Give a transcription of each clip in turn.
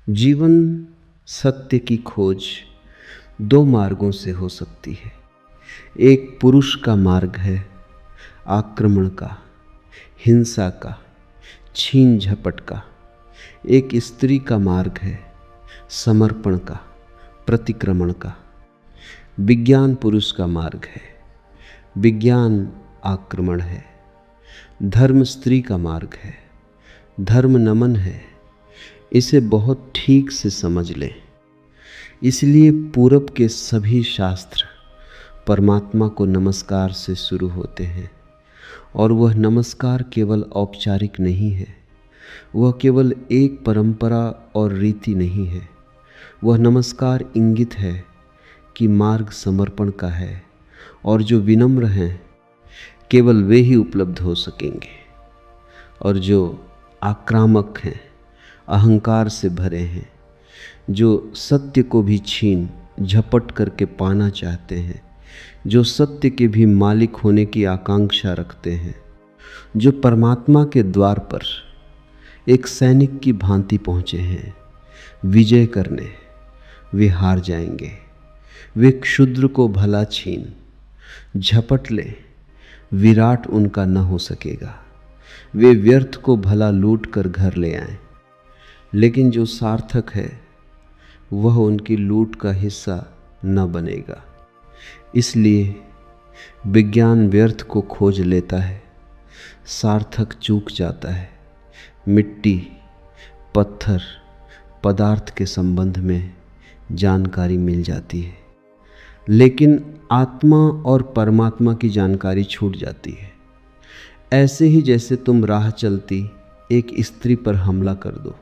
जीवन सत्य की खोज दो मार्गों से हो सकती है। एक पुरुष का मार्ग है आक्रमण का, हिंसा का, छीन झपट का। एक स्त्री का मार्ग है समर्पण का, प्रतिक्रमण का। विज्ञान पुरुष का मार्ग है, विज्ञान आक्रमण है। धर्म स्त्री का मार्ग है, धर्म नमन है। इसे बहुत ठीक से समझ लें। इसलिए पूरब के सभी शास्त्र परमात्मा को नमस्कार से शुरू होते हैं, और वह नमस्कार केवल औपचारिक नहीं है, वह केवल एक परंपरा और रीति नहीं है। वह नमस्कार इंगित है कि मार्ग समर्पण का है, और जो विनम्र हैं केवल वे ही उपलब्ध हो सकेंगे, और जो आक्रामक हैं, अहंकार से भरे हैं, जो सत्य को भी छीन झपट करके पाना चाहते हैं, जो सत्य के भी मालिक होने की आकांक्षा रखते हैं, जो परमात्मा के द्वार पर एक सैनिक की भांति पहुँचे हैं विजय करने, वे हार जाएंगे। वे क्षुद्र को भला छीन झपट ले, विराट उनका न हो सकेगा। वे व्यर्थ को भला लूट कर घर ले आएं, लेकिन जो सार्थक है वह उनकी लूट का हिस्सा न बनेगा। इसलिए विज्ञान व्यर्थ को खोज लेता है, सार्थक चूक जाता है। मिट्टी, पत्थर, पदार्थ के संबंध में जानकारी मिल जाती है, लेकिन आत्मा और परमात्मा की जानकारी छूट जाती है। ऐसे ही जैसे तुम राह चलती एक स्त्री पर हमला कर दो,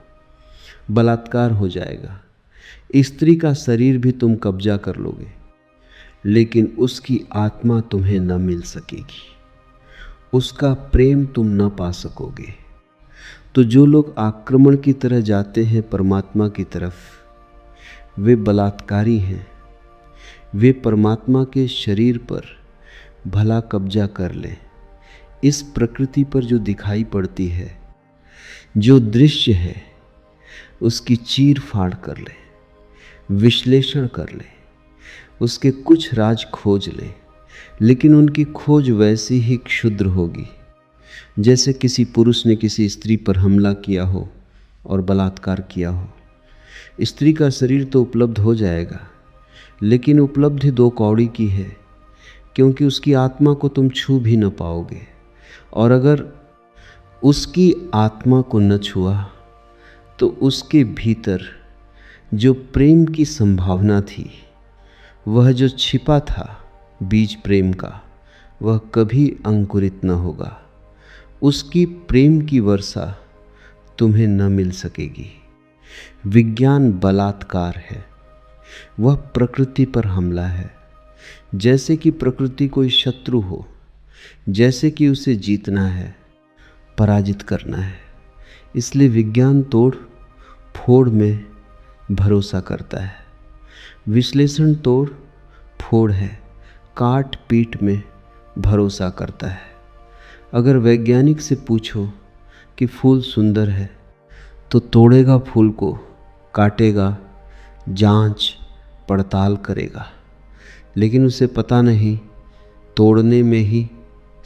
बलात्कार हो जाएगा। स्त्री का शरीर भी तुम कब्जा कर लोगे, लेकिन उसकी आत्मा तुम्हें न मिल सकेगी, उसका प्रेम तुम न पा सकोगे। तो जो लोग आक्रमण की तरह जाते हैं परमात्मा की तरफ, वे बलात्कारी हैं। वे परमात्मा के शरीर पर भला कब्जा कर लें। इस प्रकृति पर जो दिखाई पड़ती है, जो दृश्य है, उसकी चीर फाड़ कर ले, विश्लेषण कर ले, उसके कुछ राज खोज ले, लेकिन उनकी खोज वैसी ही क्षुद्र होगी जैसे किसी पुरुष ने किसी स्त्री पर हमला किया हो और बलात्कार किया हो। स्त्री का शरीर तो उपलब्ध हो जाएगा, लेकिन उपलब्धि दो कौड़ी की है, क्योंकि उसकी आत्मा को तुम छू भी न पाओगे। और अगर उसकी आत्मा को न छुआ तो उसके भीतर जो प्रेम की संभावना थी, वह जो छिपा था बीज प्रेम का, वह कभी अंकुरित न होगा। उसकी प्रेम की वर्षा तुम्हें न मिल सकेगी। विज्ञान बलात्कार है, वह प्रकृति पर हमला है। जैसे कि प्रकृति कोई शत्रु हो, जैसे कि उसे जीतना है, पराजित करना है। इसलिए विज्ञान तोड़ फोड़ में भरोसा करता है। विश्लेषण तोड़ फोड़ है, काट पीट में भरोसा करता है। अगर वैज्ञानिक से पूछो कि फूल सुंदर है, तो तोड़ेगा फूल को, काटेगा, जांच पड़ताल करेगा, लेकिन उसे पता नहीं तोड़ने में ही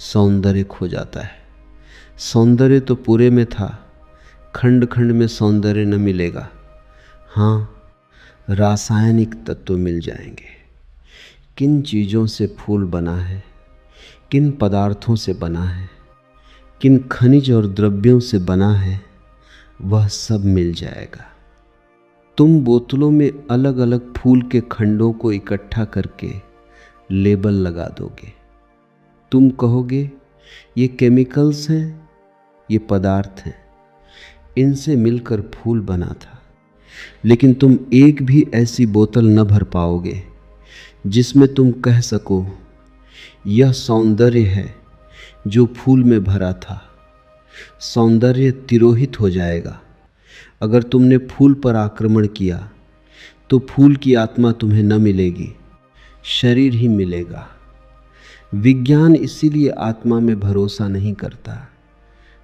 सौंदर्य खो जाता है। सौंदर्य तो पूरे में था, खंड खंड में सौंदर्य न मिलेगा। हाँ, रासायनिक तत्व मिल जाएंगे। किन चीज़ों से फूल बना है, किन पदार्थों से बना है, किन खनिज और द्रव्यों से बना है, वह सब मिल जाएगा। तुम बोतलों में अलग अलग फूल के खंडों को इकट्ठा करके लेबल लगा दोगे। तुम कहोगे ये केमिकल्स हैं, ये पदार्थ हैं, इनसे मिलकर फूल बना था। लेकिन तुम एक भी ऐसी बोतल न भर पाओगे जिसमें तुम कह सको यह सौंदर्य है जो फूल में भरा था। सौंदर्य तिरोहित हो जाएगा। अगर तुमने फूल पर आक्रमण किया तो फूल की आत्मा तुम्हें न मिलेगी, शरीर ही मिलेगा। विज्ञान इसीलिए आत्मा में भरोसा नहीं करता।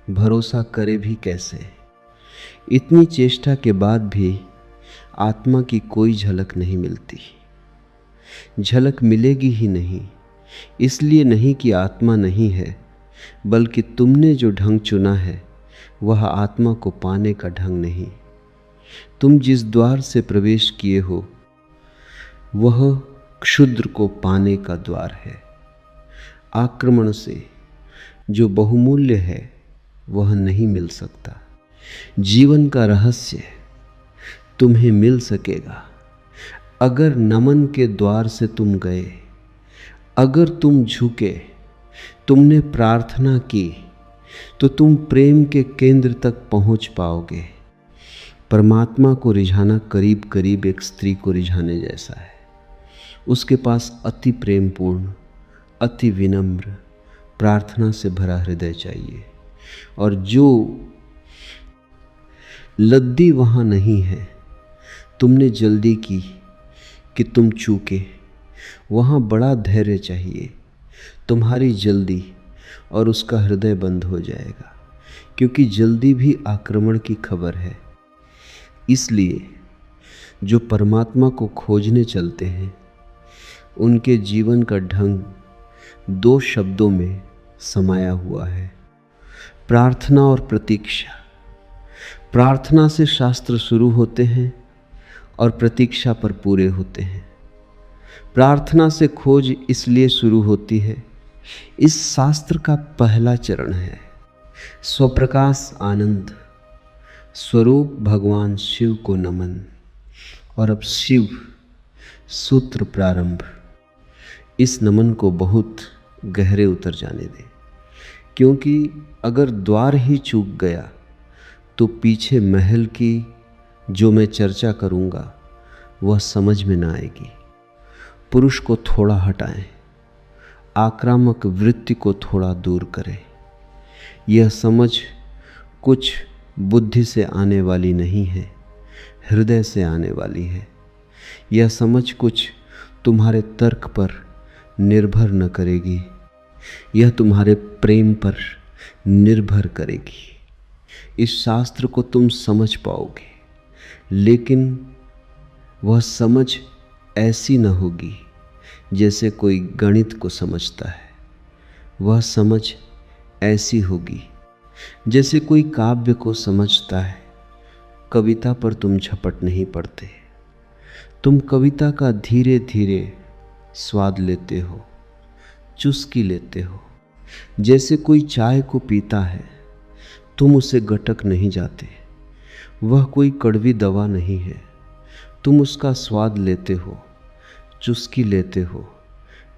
भरोसा करे भी कैसे? इतनी चेष्टा के बाद भी आत्मा की कोई झलक नहीं मिलती। झलक मिलेगी ही नहीं, इसलिए नहीं कि आत्मा नहीं है, बल्कि तुमने जो ढंग चुना है वह आत्मा को पाने का ढंग नहीं। तुम जिस द्वार से प्रवेश किए हो वह क्षुद्र को पाने का द्वार है। आक्रमण से जो बहुमूल्य है वह नहीं मिल सकता। जीवन का रहस्य तुम्हें मिल सकेगा अगर नमन के द्वार से तुम गए, अगर तुम झुके, तुमने प्रार्थना की, तो तुम प्रेम के केंद्र तक पहुंच पाओगे। परमात्मा को रिझाना करीब करीब एक स्त्री को रिझाने जैसा है। उसके पास अति प्रेमपूर्ण, अति विनम्र, प्रार्थना से भरा हृदय चाहिए। और जो लद्दी वहाँ नहीं है, तुमने जल्दी की कि तुम चूके, वहाँ बड़ा धैर्य चाहिए। तुम्हारी जल्दी और उसका हृदय बंद हो जाएगा, क्योंकि जल्दी भी आक्रमण की खबर है। इसलिए जो परमात्मा को खोजने चलते हैं उनके जीवन का ढंग 2 शब्दों में समाया हुआ है, प्रार्थना और प्रतीक्षा। प्रार्थना से शास्त्र शुरू होते हैं और प्रतीक्षा पर पूरे होते हैं। प्रार्थना से खोज इसलिए शुरू होती है, इस शास्त्र का पहला चरण है स्वप्रकाश आनंद, स्वरूप भगवान शिव को नमन। और अब शिव सूत्र प्रारंभ। इस नमन को बहुत गहरे उतर जाने दें, क्योंकि अगर द्वार ही चूक गया तो पीछे महल की जो मैं चर्चा करूँगा वह समझ में ना आएगी। पुरुष को थोड़ा हटाएं, आक्रामक वृत्ति को थोड़ा दूर करें। यह समझ कुछ बुद्धि से आने वाली नहीं है, हृदय से आने वाली है। यह समझ कुछ तुम्हारे तर्क पर निर्भर न करेगी, यह तुम्हारे प्रेम पर निर्भर करेगी। इस शास्त्र को तुम समझ पाओगे, लेकिन वह समझ ऐसी न होगी जैसे कोई गणित को समझता है। वह समझ ऐसी होगी जैसे कोई काव्य को समझता है। कविता पर तुम झपट नहीं पड़ते, तुम कविता का धीरे धीरे स्वाद लेते हो, चुस्की लेते हो। जैसे कोई चाय को पीता है, तुम उसे गटक नहीं जाते। वह कोई कड़वी दवा नहीं है, तुम उसका स्वाद लेते हो, चुस्की लेते हो,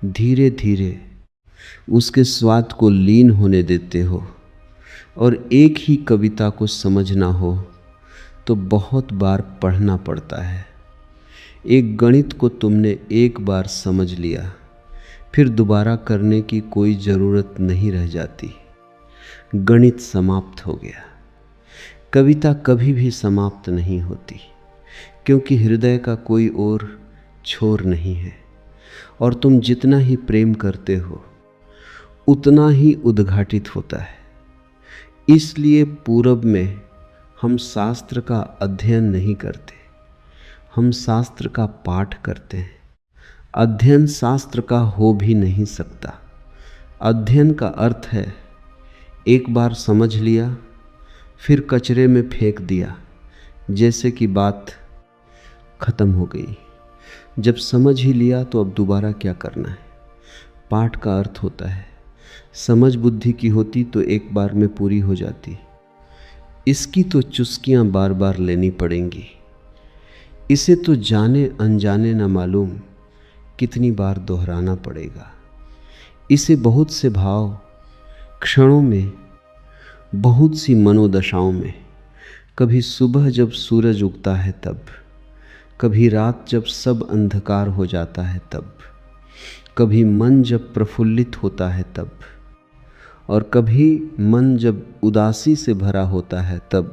धीरे धीरे उसके स्वाद को लीन होने देते हो। और एक ही कविता को समझना हो तो बहुत बार पढ़ना पड़ता है। एक गणित को तुमने एक बार समझ लिया, फिर दोबारा करने की कोई ज़रूरत नहीं रह जाती। गणित समाप्त हो गया। कविता कभी भी समाप्त नहीं होती, क्योंकि हृदय का कोई और छोर नहीं है। और तुम जितना ही प्रेम करते हो उतना ही उद्घाटित होता है। इसलिए पूरब में हम शास्त्र का अध्ययन नहीं करते, हम शास्त्र का पाठ करते हैं। अध्ययन शास्त्र का हो भी नहीं सकता। अध्ययन का अर्थ है एक बार समझ लिया फिर कचरे में फेंक दिया, जैसे कि बात खत्म हो गई। जब समझ ही लिया तो अब दोबारा क्या करना है। पाठ का अर्थ होता है समझ बुद्धि की होती तो एक बार में पूरी हो जाती। इसकी तो चुस्कियां बार बार लेनी पड़ेंगी। इसे तो जाने अनजाने न मालूम कितनी बार दोहराना पड़ेगा। इसे बहुत से भाव क्षणों में, बहुत सी मनोदशाओं में, कभी सुबह जब सूरज उगता है तब, कभी रात जब सब अंधकार हो जाता है तब, कभी मन जब प्रफुल्लित होता है तब, और कभी मन जब उदासी से भरा होता है तब,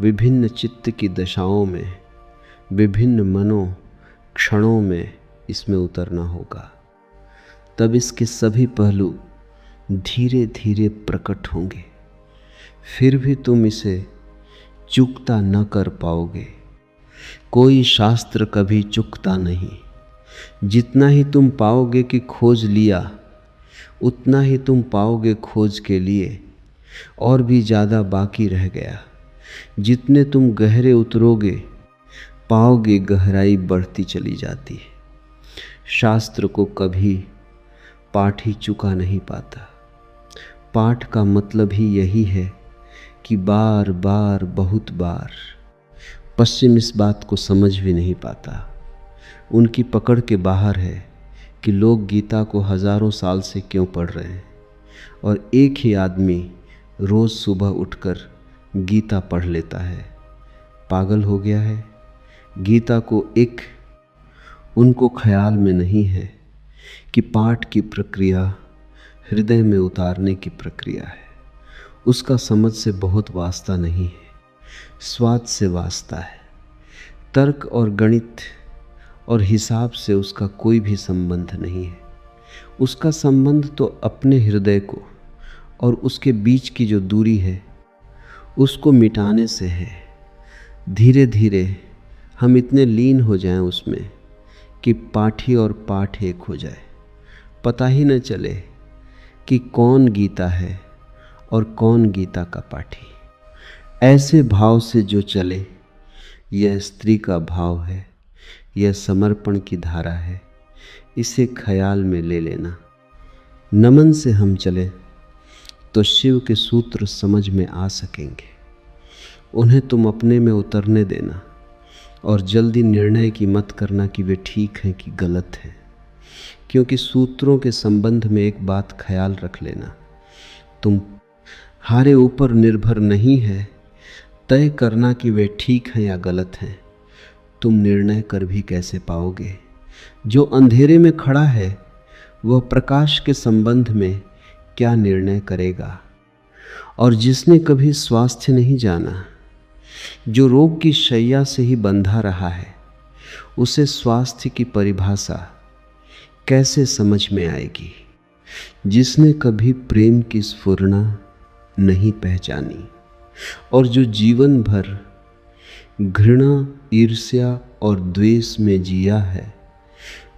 विभिन्न चित्त की दशाओं में, विभिन्न मनों क्षणों में इसमें उतरना होगा। तब इसके सभी पहलू धीरे धीरे प्रकट होंगे। फिर भी तुम इसे चूकता न कर पाओगे। कोई शास्त्र कभी चुकता नहीं। जितना ही तुम पाओगे कि खोज लिया, उतना ही तुम पाओगे खोज के लिए और भी ज़्यादा बाकी रह गया। जितने तुम गहरे उतरोगे, पाओगे गहराई बढ़ती चली जाती है। शास्त्र को कभी पाठ ही चुका नहीं पाता। पाठ का मतलब ही यही है कि बार बार, बहुत बार। पश्चिम इस बात को समझ भी नहीं पाता। उनकी पकड़ के बाहर है कि लोग गीता को हजारों साल से क्यों पढ़ रहे हैं और एक ही आदमी रोज़ सुबह उठकर गीता पढ़ लेता है। पागल हो गया है। गीता को उनको ख्याल में नहीं है कि पाठ की प्रक्रिया हृदय में उतारने की प्रक्रिया है। उसका समझ से बहुत वास्ता नहीं है, स्वाद से वास्ता है। तर्क और गणित और हिसाब से उसका कोई भी संबंध नहीं है। उसका संबंध तो अपने हृदय को और उसके बीच की जो दूरी है उसको मिटाने से है। धीरे धीरे हम इतने लीन हो जाएं उसमें कि पाठी और पाठ एक हो जाए। पता ही न चले कि कौन गीता है और कौन गीता का पाठी। ऐसे भाव से जो चले, यह स्त्री का भाव है, यह समर्पण की धारा है। इसे ख्याल में ले लेना। नमन से हम चले तो शिव के सूत्र समझ में आ सकेंगे। उन्हें तुम अपने में उतरने देना और जल्दी निर्णय की मत करना कि वे ठीक हैं कि गलत हैं। क्योंकि सूत्रों के संबंध में एक बात ख्याल रख लेना, तुम्हारे ऊपर निर्भर नहीं है तय करना कि वे ठीक हैं या गलत हैं। तुम निर्णय कर भी कैसे पाओगे? जो अंधेरे में खड़ा है वह प्रकाश के संबंध में क्या निर्णय करेगा? और जिसने कभी स्वास्थ्य नहीं जाना, जो रोग की शैया से ही बंधा रहा है, उसे स्वास्थ्य की परिभाषा कैसे समझ में आएगी? जिसने कभी प्रेम की स्फुरना नहीं पहचानी और जो जीवन भर घृणा, ईर्ष्या और द्वेष में जिया है,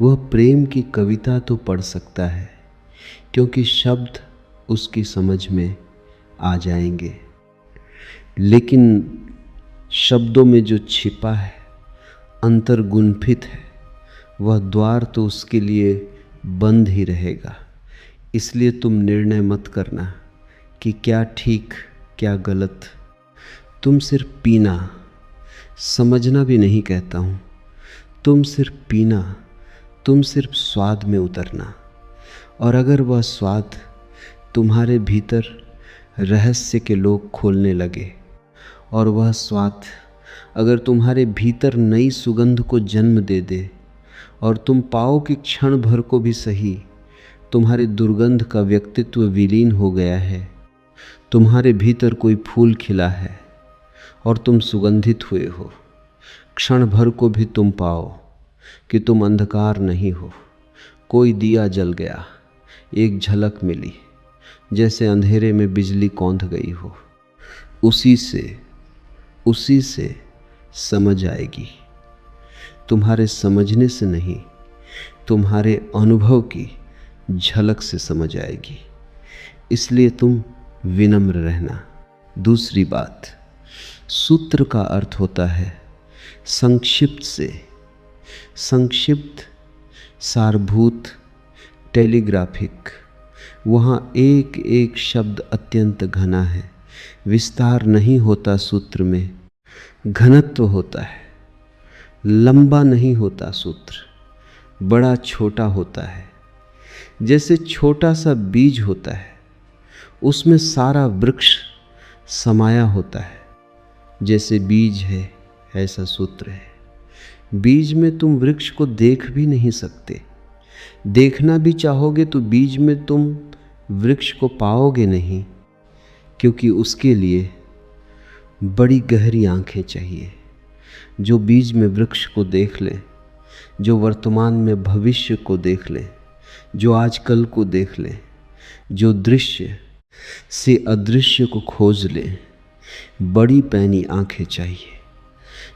वह प्रेम की कविता तो पढ़ सकता है, क्योंकि शब्द उसकी समझ में आ जाएंगे। लेकिन शब्दों में जो छिपा है, अंतर्गुंफित है, वह द्वार तो उसके लिए बंद ही रहेगा। इसलिए तुम निर्णय मत करना कि क्या ठीक क्या गलत। तुम सिर्फ पीना, समझना भी नहीं कहता हूँ, तुम सिर्फ पीना, तुम सिर्फ स्वाद में उतरना। और अगर वह स्वाद तुम्हारे भीतर रहस्य के लोग खोलने लगे और वह स्वाद अगर तुम्हारे भीतर नई सुगंध को जन्म दे दे और तुम पाओ कि क्षण भर को भी सही तुम्हारी दुर्गंध का व्यक्तित्व विलीन हो गया है, तुम्हारे भीतर कोई फूल खिला है और तुम सुगंधित हुए हो, क्षण भर को भी तुम पाओ कि तुम अंधकार नहीं हो। कोई दिया जल गया, एक झलक मिली, जैसे अंधेरे में बिजली कौंध गई हो। उसी से समझ आएगी। तुम्हारे समझने से नहीं, तुम्हारे अनुभव की झलक से समझ आएगी। इसलिए तुम विनम्र रहना। दूसरी बात, सूत्र का अर्थ होता है संक्षिप्त से। संक्षिप्त, सारभूत, टेलीग्राफिक। वहाँ एक एक शब्द अत्यंत घना है। विस्तार नहीं होता सूत्र में, घनत्व होता है। लंबा नहीं होता सूत्र, बड़ा छोटा होता है। जैसे छोटा सा बीज होता है, उसमें सारा वृक्ष समाया होता है। जैसे बीज है, ऐसा सूत्र है। बीज में तुम वृक्ष को देख भी नहीं सकते। देखना भी चाहोगे तो बीज में तुम वृक्ष को पाओगे नहीं, क्योंकि उसके लिए बड़ी गहरी आंखें चाहिए। जो बीज में वृक्ष को देख ले, जो वर्तमान में भविष्य को देख ले, जो आजकल को देख ले, जो दृश्य से अदृश्य को खोज ले, बड़ी पैनी आंखें चाहिए।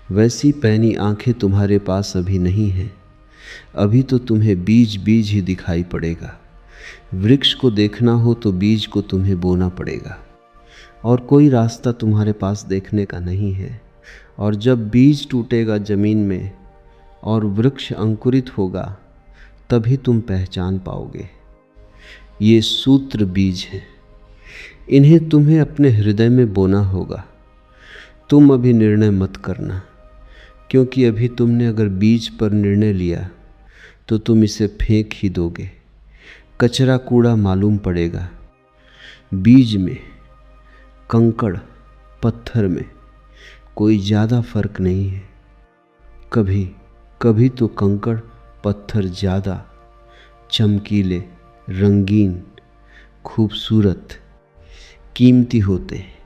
वैसी पैनी आंखें तुम्हारे पास अभी नहीं हैं। अभी तो तुम्हें बीज बीज ही दिखाई पड़ेगा। वृक्ष को देखना हो तो बीज को तुम्हें बोना पड़ेगा, और कोई रास्ता तुम्हारे पास देखने का नहीं है। और जब बीज टूटेगा जमीन में और वृक्ष अंकुरित होगा, तभी तुम पहचान पाओगे। ये सूत्र बीज हैं, इन्हें तुम्हें अपने हृदय में बोना होगा। तुम अभी निर्णय मत करना, क्योंकि अभी तुमने अगर बीज पर निर्णय लिया तो तुम इसे फेंक ही दोगे। कचरा कूड़ा मालूम पड़ेगा। बीज में, कंकड़ पत्थर में कोई ज़्यादा फर्क नहीं है। कभी कभी तो कंकड़ पत्थर ज़्यादा चमकीले, रंगीन, खूबसूरत, कीमती होते हैं।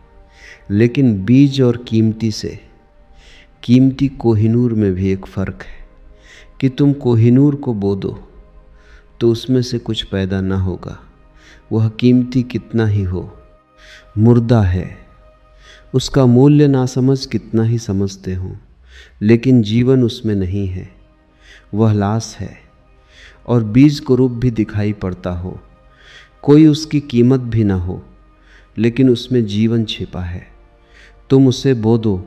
लेकिन बीज और कीमती से, कीमती कोहिनूर में भी एक फ़र्क है कि तुम कोहिनूर को बो दो तो उसमें से कुछ पैदा ना होगा। वह कीमती कितना ही हो, मुर्दा है। उसका मूल्य नासमझ कितना ही समझते हों, लेकिन जीवन उसमें नहीं है। वह लाश है और बीज को रूप भी दिखाई पड़ता हो, कोई उसकी कीमत भी ना हो, लेकिन उसमें जीवन छिपा है। तुम उसे बो दो,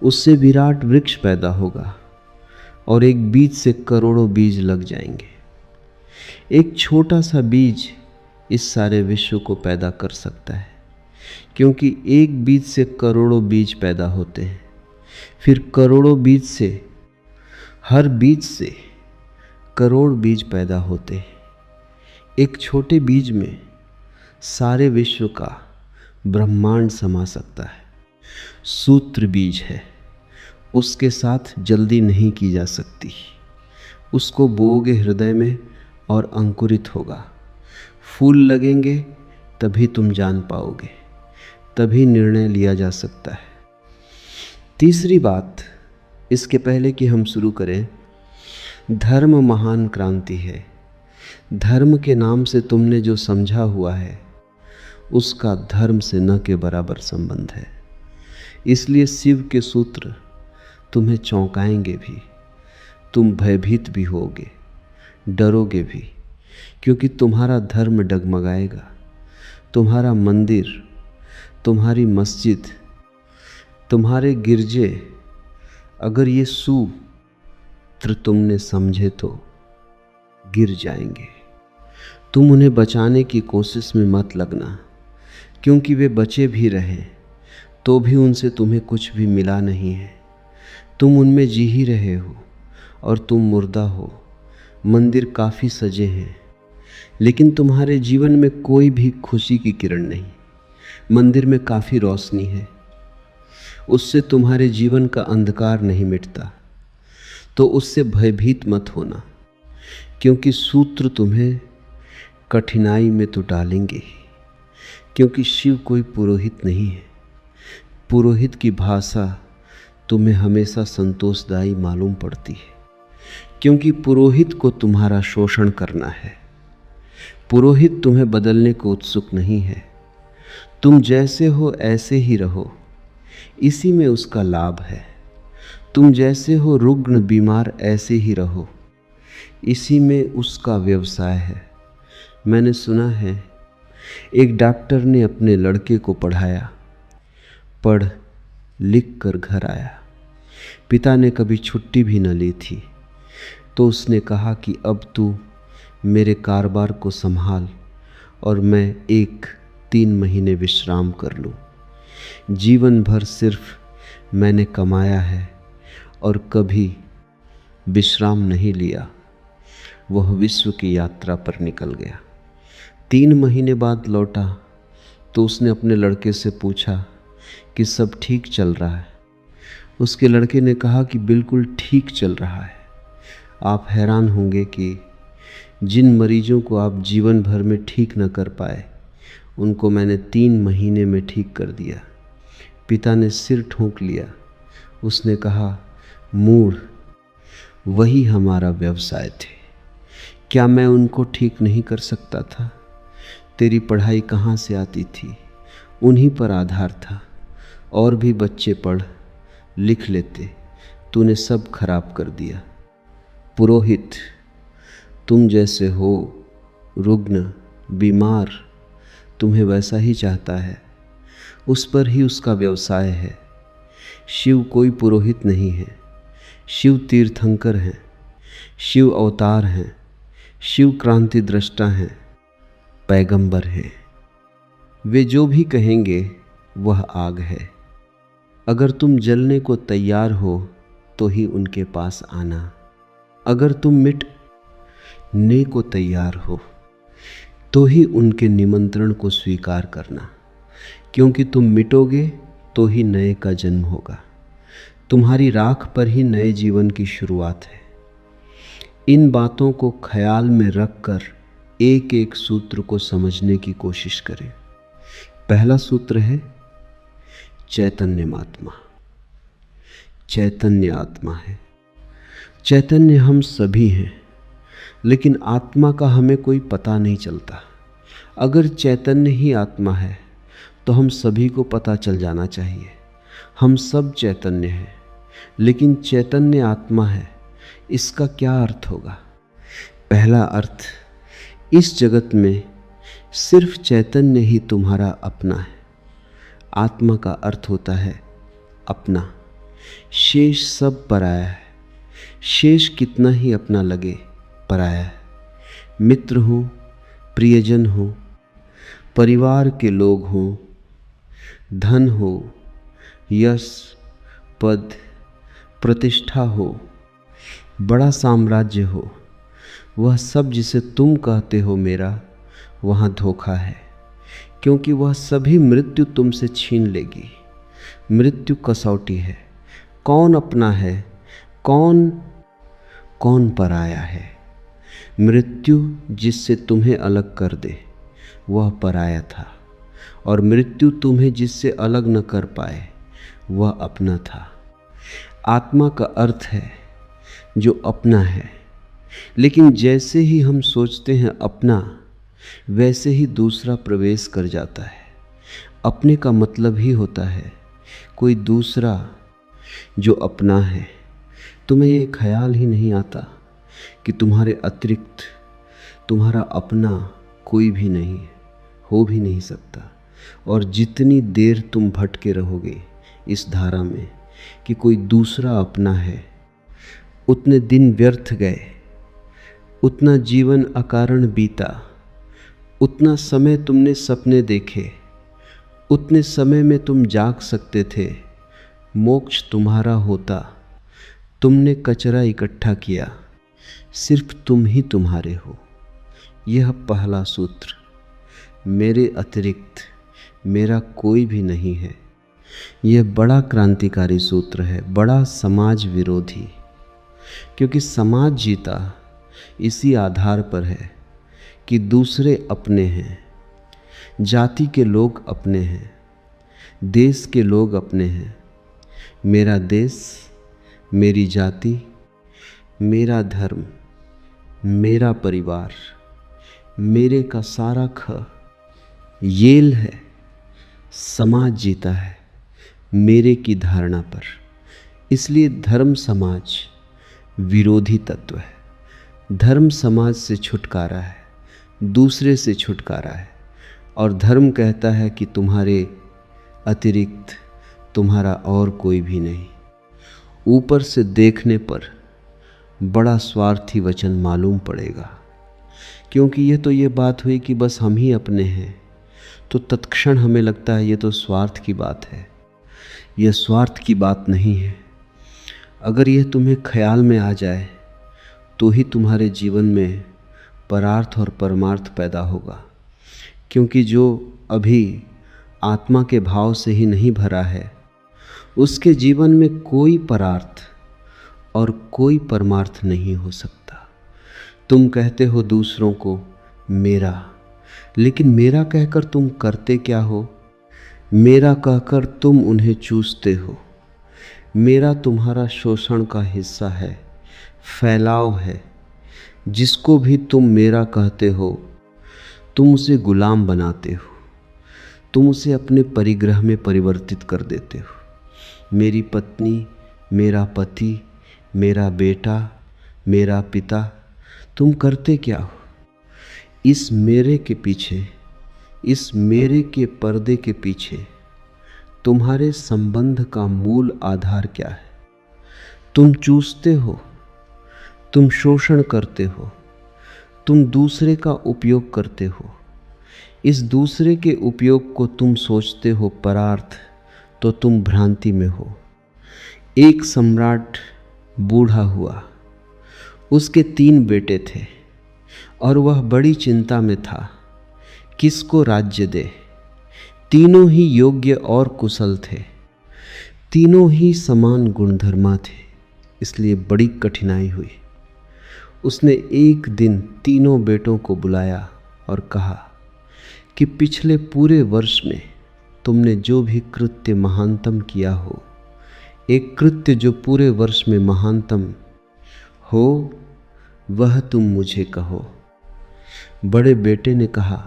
उससे विराट वृक्ष पैदा होगा और एक बीज से करोड़ों बीज लग जाएंगे। एक छोटा सा बीज इस सारे विश्व को पैदा कर सकता है, क्योंकि एक बीज से करोड़ों बीज पैदा होते हैं। फिर करोड़ों बीज से, हर बीज से करोड़ बीज पैदा होते हैं। एक छोटे बीज में सारे विश्व का ब्रह्मांड समा सकता है। सूत्र बीज है, उसके साथ जल्दी नहीं की जा सकती। उसको बोओगे हृदय में और अंकुरित होगा। फूल लगेंगे तभी तुम जान पाओगे, तभी निर्णय लिया जा सकता है। तीसरी बात, इसके पहले कि हम शुरू करें, धर्म महान क्रांति है। धर्म के नाम से तुमने जो समझा हुआ है उसका धर्म से न के बराबर संबंध है। इसलिए शिव के सूत्र तुम्हें चौंकाएंगे भी, तुम भयभीत भी होगे, डरोगे भी, क्योंकि तुम्हारा धर्म डगमगाएगा। तुम्हारा मंदिर, तुम्हारी मस्जिद, तुम्हारे गिरजे, अगर ये सूत्र तुमने समझे तो गिर जाएंगे। तुम उन्हें बचाने की कोशिश में मत लगना, क्योंकि वे बचे भी रहें तो भी उनसे तुम्हें कुछ भी मिला नहीं है। तुम उनमें जी ही रहे हो और तुम मुर्दा हो। मंदिर काफ़ी सजे हैं, लेकिन तुम्हारे जीवन में कोई भी खुशी की किरण नहीं। मंदिर में काफ़ी रोशनी है, उससे तुम्हारे जीवन का अंधकार नहीं मिटता। तो उससे भयभीत मत होना, क्योंकि सूत्र तुम्हें कठिनाई में तो डालेंगे ही। क्योंकि शिव कोई पुरोहित नहीं है। पुरोहित की भाषा तुम्हें हमेशा संतोषदायी मालूम पड़ती है, क्योंकि पुरोहित को तुम्हारा शोषण करना है। पुरोहित तुम्हें बदलने को उत्सुक नहीं है। तुम जैसे हो ऐसे ही रहो, इसी में उसका लाभ है। तुम जैसे हो रुग्ण बीमार ऐसे ही रहो, इसी में उसका व्यवसाय है। मैंने सुना है एक डॉक्टर ने अपने लड़के को पढ़ाया, पढ़ लिख कर घर आया। पिता ने कभी छुट्टी भी न ली थी, तो उसने कहा कि अब तू मेरे कारोबार को संभाल और मैं 1-3 महीने विश्राम कर लूँ। जीवन भर सिर्फ मैंने कमाया है और कभी विश्राम नहीं लिया। वह विश्व की यात्रा पर निकल गया। 3 महीने बाद लौटा तो उसने अपने लड़के से पूछा कि सब ठीक चल रहा है। उसके लड़के ने कहा कि बिल्कुल ठीक चल रहा है। आप हैरान होंगे कि जिन मरीजों को आप जीवन भर में ठीक न कर पाए, उनको मैंने 3 महीने में ठीक कर दिया। पिता ने सिर ठोंक लिया। उसने कहा, मूढ़, वही हमारा व्यवसाय थे। क्या मैं उनको ठीक नहीं कर सकता था? तेरी पढ़ाई कहाँ से आती थी? उन्हीं पर आधार था। और भी बच्चे पढ़ लिख लेते, तूने सब खराब कर दिया। पुरोहित, तुम जैसे हो, रुग्ण, बीमार, तुम्हें वैसा ही चाहता है, उस पर ही उसका व्यवसाय है। शिव कोई पुरोहित नहीं है, शिव तीर्थंकर हैं, शिव अवतार हैं, शिव क्रांति दृष्टा हैं, पैगंबर हैं। वे जो भी कहेंगे वह आग है। अगर तुम जलने को तैयार हो तो ही उनके पास आना। अगर तुम मिटने को तैयार हो तो ही उनके निमंत्रण को स्वीकार करना, क्योंकि तुम मिटोगे तो ही नए का जन्म होगा। तुम्हारी राख पर ही नए जीवन की शुरुआत है। इन बातों को ख्याल में रखकर एक एक सूत्र को समझने की कोशिश करें। पहला सूत्र है चैतन्यमात्मा। चैतन्य आत्मा है। चैतन्य हम सभी हैं, लेकिन आत्मा का हमें कोई पता नहीं चलता। अगर चैतन्य ही आत्मा है तो हम सभी को पता चल जाना चाहिए। हम सब चैतन्य हैं, लेकिन चैतन्य आत्मा है, इसका क्या अर्थ होगा? पहला अर्थ, इस जगत में सिर्फ चैतन्य ही तुम्हारा अपना है। आत्मा का अर्थ होता है अपना, शेष सब पराया है। शेष कितना ही अपना लगे, पराया है। मित्र हो, प्रियजन हो, परिवार के लोग हों, धन हो, यश, पद, प्रतिष्ठा हो, बड़ा साम्राज्य हो, वह सब जिसे तुम कहते हो मेरा, वहाँ धोखा है, क्योंकि वह सभी मृत्यु तुमसे छीन लेगी। मृत्यु कसौटी है। कौन अपना है, कौन पराया है? मृत्यु जिससे तुम्हें अलग कर दे वह पराया था, और मृत्यु तुम्हें जिससे अलग न कर पाए वह अपना था। आत्मा का अर्थ है जो अपना है, लेकिन जैसे ही हम सोचते हैं अपना, वैसे ही दूसरा प्रवेश कर जाता है। अपने का मतलब ही होता है कोई दूसरा जो अपना है। तुम्हें ये ख्याल ही नहीं आता कि तुम्हारे अतिरिक्त तुम्हारा अपना कोई भी नहीं है, हो भी नहीं सकता। और जितनी देर तुम भटके रहोगे इस धारा में कि कोई दूसरा अपना है, उतने दिन व्यर्थ गए, उतना जीवन अकारण बीता, उतना समय तुमने सपने देखे, उतने समय में तुम जाग सकते थे। मोक्ष तुम्हारा होता, तुमने कचरा इकट्ठा किया, सिर्फ तुम ही तुम्हारे हो। यह पहला सूत्र, मेरे अतिरिक्त मेरा कोई भी नहीं है। यह बड़ा क्रांतिकारी सूत्र है, बड़ा समाज विरोधी, क्योंकि समाज जीता इसी आधार पर है कि दूसरे अपने हैं, जाति के लोग अपने हैं, देश के लोग अपने हैं। मेरा देश, मेरी जाति, मेरा धर्म, मेरा परिवार, मेरे का सारा ख येल है। समाज जीता है मेरे की धारणा पर। इसलिए धर्म समाज विरोधी तत्व है। धर्म समाज से छुटकारा है, दूसरे से छुटकारा है। और धर्म कहता है कि तुम्हारे अतिरिक्त तुम्हारा और कोई भी नहीं। ऊपर से देखने पर बड़ा स्वार्थी वचन मालूम पड़ेगा, क्योंकि ये बात हुई कि बस हम ही अपने हैं, तो तत्क्षण हमें लगता है ये तो स्वार्थ की बात है। यह स्वार्थ की बात नहीं है। अगर यह तुम्हें ख्याल में आ जाए तो ही तुम्हारे जीवन में परार्थ और परमार्थ पैदा होगा, क्योंकि जो अभी आत्मा के भाव से ही नहीं भरा है, उसके जीवन में कोई परार्थ और कोई परमार्थ नहीं हो सकता। तुम कहते हो दूसरों को मेरा, लेकिन मेरा कहकर तुम करते क्या हो? मेरा कहकर तुम उन्हें चूसते हो। मेरा तुम्हारा शोषण का हिस्सा है, फैलाव है। जिसको भी तुम मेरा कहते हो, तुम उसे गुलाम बनाते हो, तुम उसे अपने परिग्रह में परिवर्तित कर देते हो। मेरी पत्नी, मेरा पति, मेरा बेटा, मेरा पिता, तुम करते क्या हो? इस मेरे के पीछे, इस मेरे के पर्दे के पीछे तुम्हारे संबंध का मूल आधार क्या है? तुम चूसते हो, तुम शोषण करते हो, तुम दूसरे का उपयोग करते हो। इस दूसरे के उपयोग को तुम सोचते हो परार्थ, तो तुम भ्रांति में हो। एक सम्राट बूढ़ा हुआ, उसके 3 बेटे थे और वह बड़ी चिंता में था किसको राज्य दे। तीनों ही योग्य और कुशल थे, तीनों ही समान गुणधर्मा थे, इसलिए बड़ी कठिनाई हुई। उसने एक दिन तीनों बेटों को बुलाया और कहा कि पिछले पूरे वर्ष में तुमने जो भी कृत्य महानतम किया हो, एक कृत्य जो पूरे वर्ष में महानतम हो, वह तुम मुझे कहो। बड़े बेटे ने कहा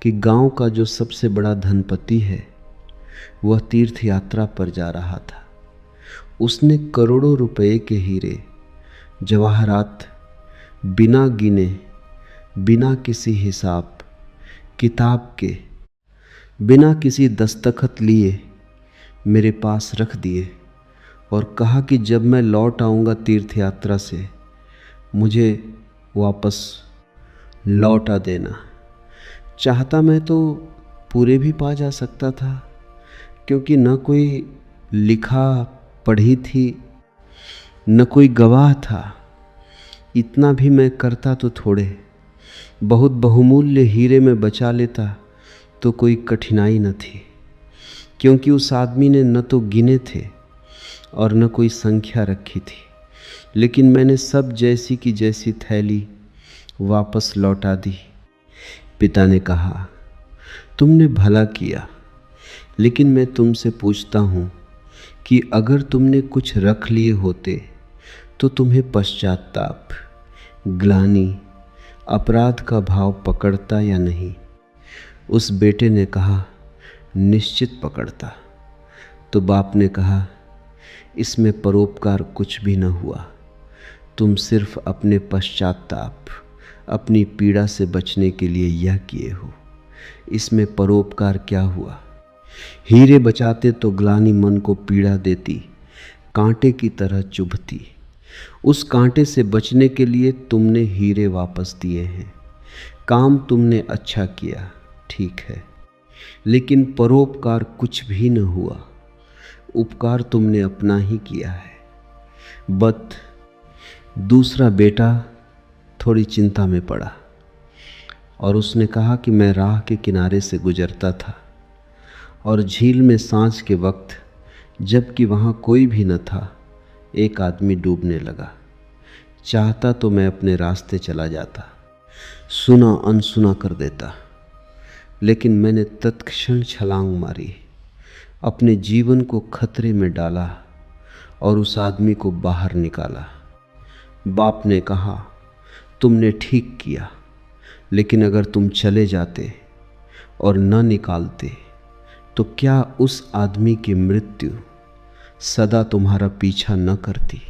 कि गांव का जो सबसे बड़ा धनपति है वह तीर्थ यात्रा पर जा रहा था। उसने करोड़ों रुपए के हीरे जवाहरात बिना गिने, बिना किसी हिसाब किताब के, बिना किसी दस्तखत लिए मेरे पास रख दिए और कहा कि जब मैं लौट आऊँगा तीर्थ यात्रा से मुझे वापस लौटा देना। चाहता मैं तो पूरे भी पा जा सकता था, क्योंकि न कोई लिखा पढ़ी थी, न कोई गवाह था। इतना भी मैं करता तो थोड़े, बहुत बहुमूल्य हीरे में बचा लेता तो कोई कठिनाई न थी, क्योंकि उस आदमी ने न तो गिने थे और न कोई संख्या रखी थी। लेकिन मैंने सब जैसी की जैसी थैली वापस लौटा दी। पिता ने कहा, तुमने भला किया, लेकिन मैं तुमसे पूछता हूँ कि अगर तुमने कुछ रख लिए होते तो तुम्हें पश्चाताप, ग्लानि, अपराध का भाव पकड़ता या नहीं? उस बेटे ने कहा, निश्चित पकड़ता। तो बाप ने कहा, इसमें परोपकार कुछ भी न हुआ। तुम सिर्फ अपने पश्चाताप, अपनी पीड़ा से बचने के लिए यह किए हो। इसमें परोपकार क्या हुआ? हीरे बचाते तो ग्लानि मन को पीड़ा देती, कांटे की तरह चुभती। उस कांटे से बचने के लिए तुमने हीरे वापस दिए हैं। काम तुमने अच्छा किया, ठीक है, लेकिन परोपकार कुछ भी न हुआ। उपकार तुमने अपना ही किया है। दूसरा बेटा थोड़ी चिंता में पड़ा और उसने कहा कि मैं राह के किनारे से गुजरता था और झील में सांझ के वक्त, जबकि वहाँ कोई भी न था, एक आदमी डूबने लगा। चाहता तो मैं अपने रास्ते चला जाता, सुना अनसुना कर देता, लेकिन मैंने तत्क्षण छलांग मारी, अपने जीवन को खतरे में डाला और उस आदमी को बाहर निकाला। बाप ने कहा, तुमने ठीक किया, लेकिन अगर तुम चले जाते और न निकालते तो क्या उस आदमी की मृत्यु सदा तुम्हारा पीछा न करती?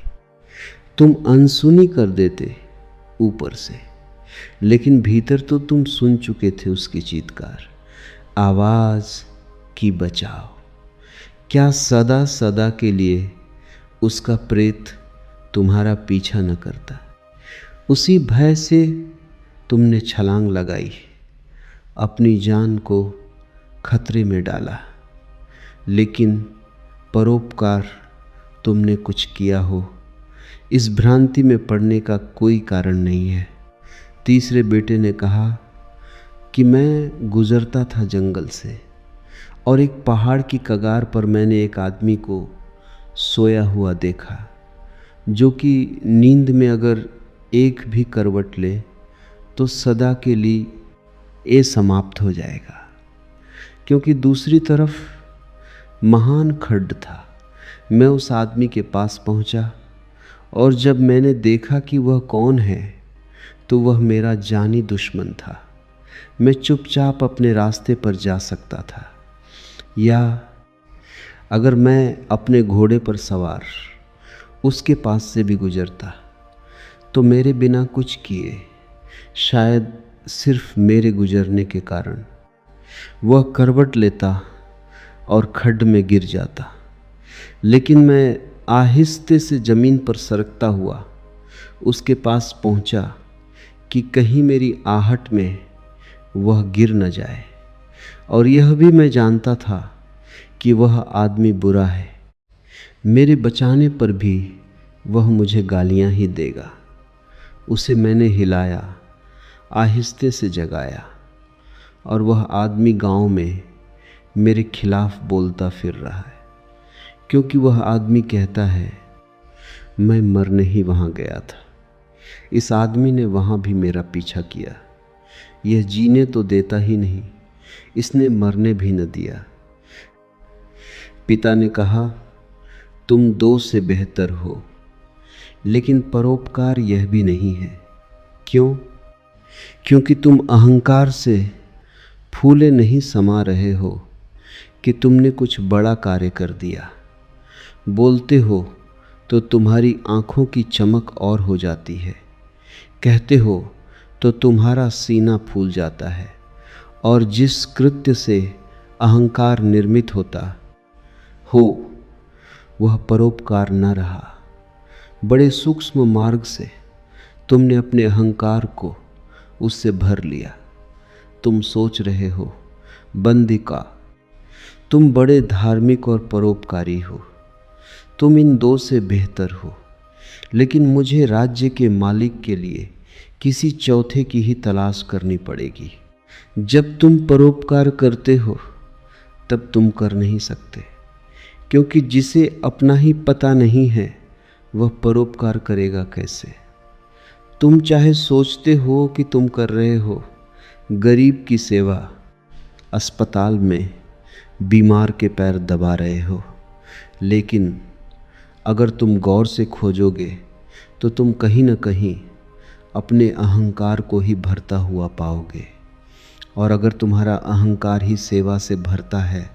तुम अनसुनी कर देते ऊपर से, लेकिन भीतर तो तुम सुन चुके थे उसकी चीत्कार, आवाज़ की बचाओ। क्या सदा सदा के लिए उसका प्रेत तुम्हारा पीछा न करता? उसी भय से तुमने छलांग लगाई, अपनी जान को खतरे में डाला, लेकिन परोपकार तुमने कुछ किया हो, इस भ्रांति में पड़ने का कोई कारण नहीं है। तीसरे बेटे ने कहा कि मैं गुजरता था जंगल से और एक पहाड़ की कगार पर मैंने एक आदमी को सोया हुआ देखा, जो कि नींद में अगर एक भी करवट ले तो सदा के लिए समाप्त हो जाएगा, क्योंकि दूसरी तरफ महान खड्ड था। मैं उस आदमी के पास पहुंचा और जब मैंने देखा कि वह कौन है तो वह मेरा जानी दुश्मन था। मैं चुपचाप अपने रास्ते पर जा सकता था, या अगर मैं अपने घोड़े पर सवार उसके पास से भी गुजरता तो मेरे बिना कुछ किए, शायद सिर्फ मेरे गुजरने के कारण, वह करवट लेता और खड्ड में गिर जाता। लेकिन मैं आहिस्ते से ज़मीन पर सरकता हुआ उसके पास पहुंचा कि कहीं मेरी आहट में वह गिर न जाए। और यह भी मैं जानता था कि वह आदमी बुरा है, मेरे बचाने पर भी वह मुझे गालियां ही देगा। उसे मैंने हिलाया, आहिस्ते से जगाया, और वह आदमी गांव में मेरे खिलाफ बोलता फिर रहा है, क्योंकि वह आदमी कहता है मैं मरने ही वहाँ गया था। इस आदमी ने वहाँ भी मेरा पीछा किया। यह जीने तो देता ही नहीं, इसने मरने भी न दिया। पिता ने कहा तुम दो से बेहतर हो, लेकिन परोपकार यह भी नहीं है। क्यों? क्योंकि तुम अहंकार से फूले नहीं समा रहे हो कि तुमने कुछ बड़ा कार्य कर दिया। बोलते हो तो तुम्हारी आंखों की चमक और हो जाती है, कहते हो तो तुम्हारा सीना फूल जाता है, और जिस कृत्य से अहंकार निर्मित होता हो वह परोपकार न रहा। बड़े सूक्ष्म मार्ग से तुमने अपने अहंकार को उससे भर लिया। तुम सोच रहे हो बंदिका, तुम बड़े धार्मिक और परोपकारी हो, तुम इन दो से बेहतर हो, लेकिन मुझे राज्य के मालिक के लिए किसी चौथे की ही तलाश करनी पड़ेगी। जब तुम परोपकार करते हो तब तुम कर नहीं सकते, क्योंकि जिसे अपना ही पता नहीं है वह परोपकार करेगा कैसे। तुम चाहे सोचते हो कि तुम कर रहे हो गरीब की सेवा, अस्पताल में बीमार के पैर दबा रहे हो, लेकिन अगर तुम गौर से खोजोगे तो तुम कहीं न कहीं अपने अहंकार को ही भरता हुआ पाओगे। और अगर तुम्हारा अहंकार ही सेवा से भरता है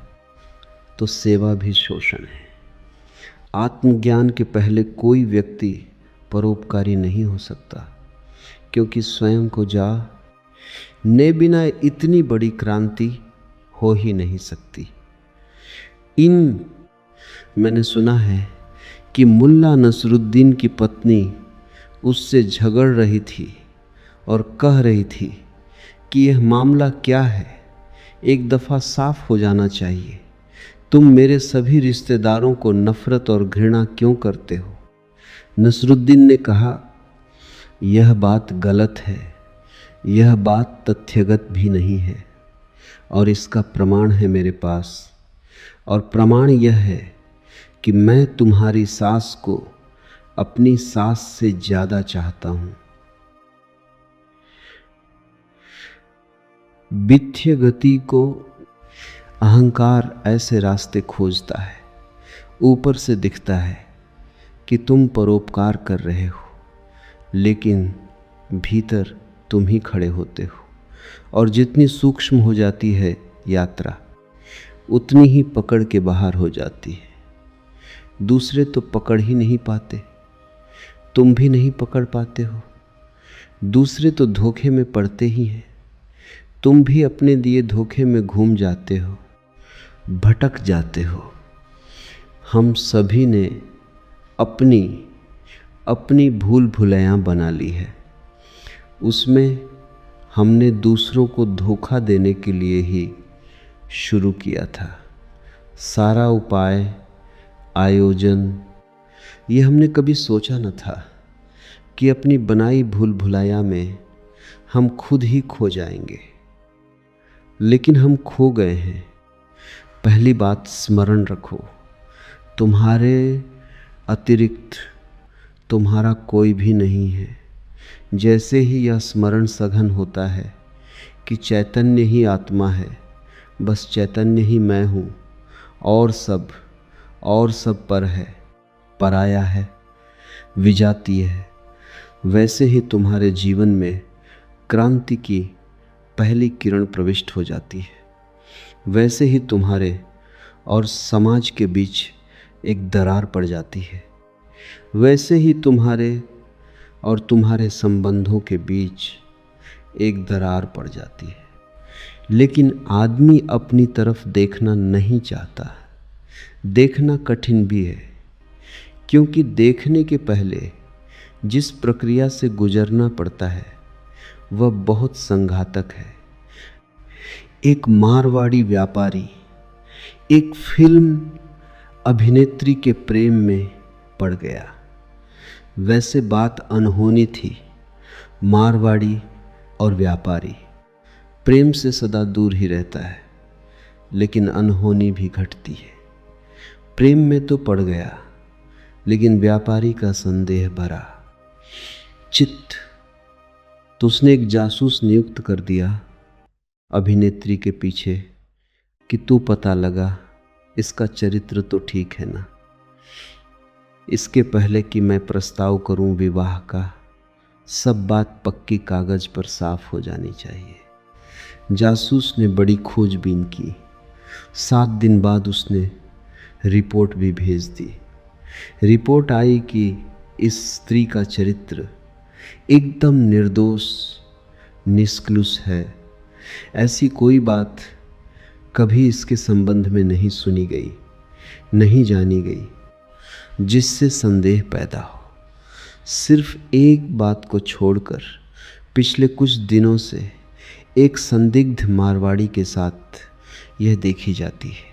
तो सेवा भी शोषण है। आत्मज्ञान के पहले कोई व्यक्ति परोपकारी नहीं हो सकता, क्योंकि स्वयं को ने बिना इतनी बड़ी क्रांति हो ही नहीं सकती। मैंने सुना है कि मुल्ला नसरुद्दीन की पत्नी उससे झगड़ रही थी और कह रही थी कि यह मामला क्या है, एक दफ़ा साफ हो जाना चाहिए। तुम मेरे सभी रिश्तेदारों को नफरत और घृणा क्यों करते हो? नसरुद्दीन ने कहा यह बात गलत है, यह बात तथ्यगत भी नहीं है, और इसका प्रमाण है मेरे पास। और प्रमाण यह है कि मैं तुम्हारी सास को अपनी सास से ज़्यादा चाहता हूँ। वित्तीय गति को अहंकार ऐसे रास्ते खोजता है, ऊपर से दिखता है कि तुम परोपकार कर रहे हो, लेकिन भीतर तुम ही खड़े होते हो। और जितनी सूक्ष्म हो जाती है यात्रा, उतनी ही पकड़ के बाहर हो जाती है। दूसरे तो पकड़ ही नहीं पाते, तुम भी नहीं पकड़ पाते हो। दूसरे तो धोखे में पड़ते ही हैं, तुम भी अपने दिए धोखे में घूम जाते हो, भटक जाते हो। हम सभी ने अपनी अपनी भूल भुलैयाँ बना ली है। उसमें हमने दूसरों को धोखा देने के लिए ही शुरू किया था। सारा उपाय, आयोजन, ये हमने कभी सोचा न था कि अपनी बनाई भूल भुलैया में हम खुद ही खो जाएंगे। लेकिन हम खो गए हैं। पहली बात स्मरण रखो, तुम्हारे अतिरिक्त तुम्हारा कोई भी नहीं है। जैसे ही यह स्मरण सघन होता है कि चैतन्य ही आत्मा है, बस चैतन्य ही मैं हूँ, और सब पर है, पराया है, विजातीय है, वैसे ही तुम्हारे जीवन में क्रांति की पहली किरण प्रविष्ट हो जाती है। वैसे ही तुम्हारे और समाज के बीच एक दरार पड़ जाती है, वैसे ही तुम्हारे और तुम्हारे संबंधों के बीच एक दरार पड़ जाती है। लेकिन आदमी अपनी तरफ देखना नहीं चाहता। देखना कठिन भी है, क्योंकि देखने के पहले जिस प्रक्रिया से गुजरना पड़ता है वह बहुत संघातक है। एक मारवाड़ी व्यापारी एक फिल्म अभिनेत्री के प्रेम में पड़ गया। वैसे बात अनहोनी थी। मारवाड़ी और व्यापारी प्रेम से सदा दूर ही रहता है, लेकिन अनहोनी भी घटती है। प्रेम में तो पड़ गया, लेकिन व्यापारी का संदेह भरा चित्त, तो उसने एक जासूस नियुक्त कर दिया अभिनेत्री के पीछे कि तू पता लगा इसका चरित्र तो ठीक है ना। इसके पहले कि मैं प्रस्ताव करूं विवाह का, सब बात पक्की कागज पर साफ हो जानी चाहिए। जासूस ने बड़ी खोजबीन की। 7 दिन बाद उसने रिपोर्ट भी भेज दी। रिपोर्ट आई कि इस स्त्री का चरित्र एकदम निर्दोष निष्कलुष है। ऐसी कोई बात कभी इसके संबंध में नहीं सुनी गई, नहीं जानी गई जिससे संदेह पैदा हो। सिर्फ एक बात को छोड़कर पिछले कुछ दिनों से एक संदिग्ध मारवाड़ी के साथ यह देखी जाती है।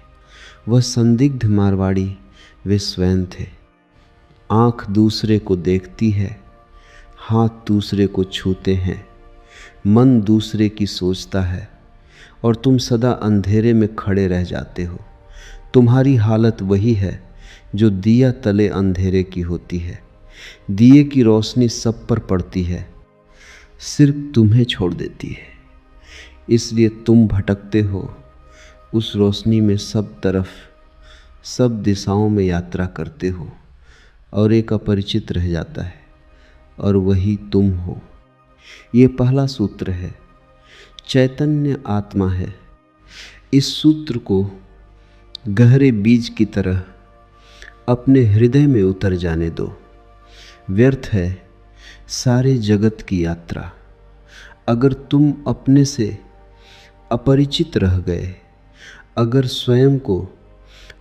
वह संदिग्ध मारवाड़ी वे स्वयं थे। आँख दूसरे को देखती है, हाथ दूसरे को छूते हैं, मन दूसरे की सोचता है, और तुम सदा अंधेरे में खड़े रह जाते हो। तुम्हारी हालत वही है जो दिया तले अंधेरे की होती है। दिए की रोशनी सब पर पड़ती है, सिर्फ तुम्हें छोड़ देती है। इसलिए तुम भटकते हो उस रोशनी में, सब तरफ सब दिशाओं में यात्रा करते हो, और एक अपरिचित रह जाता है, और वही तुम हो। ये पहला सूत्र है। चैतन्य आत्मा है। इस सूत्र को गहरे बीज की तरह अपने हृदय में उतर जाने दो। व्यर्थ है सारे जगत की यात्रा अगर तुम अपने से अपरिचित रह गए, अगर स्वयं को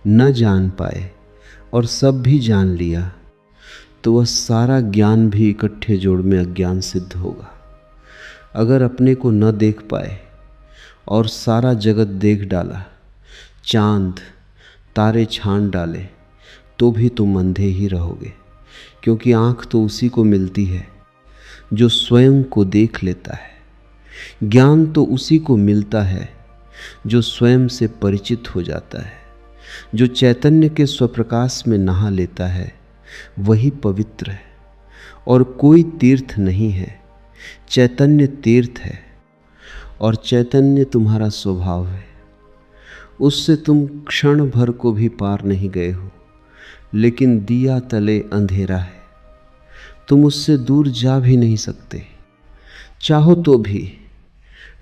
न जान पाए और सब भी जान लिया, तो वह सारा ज्ञान भी इकट्ठे जोड़ में अज्ञान सिद्ध होगा। अगर अपने को न देख पाए और सारा जगत देख डाला, चांद तारे छान डाले, तो भी तुम अंधे ही रहोगे, क्योंकि आँख तो उसी को मिलती है जो स्वयं को देख लेता है। ज्ञान तो उसी को मिलता है जो स्वयं से परिचित हो जाता है। जो चैतन्य के स्वप्रकाश में नहा लेता है वही पवित्र है, और कोई तीर्थ नहीं है। चैतन्य तीर्थ है, और चैतन्य तुम्हारा स्वभाव है। उससे तुम क्षण भर को भी पार नहीं गए हो, लेकिन दिया तले अंधेरा है। तुम उससे दूर जा भी नहीं सकते, चाहो तो भी,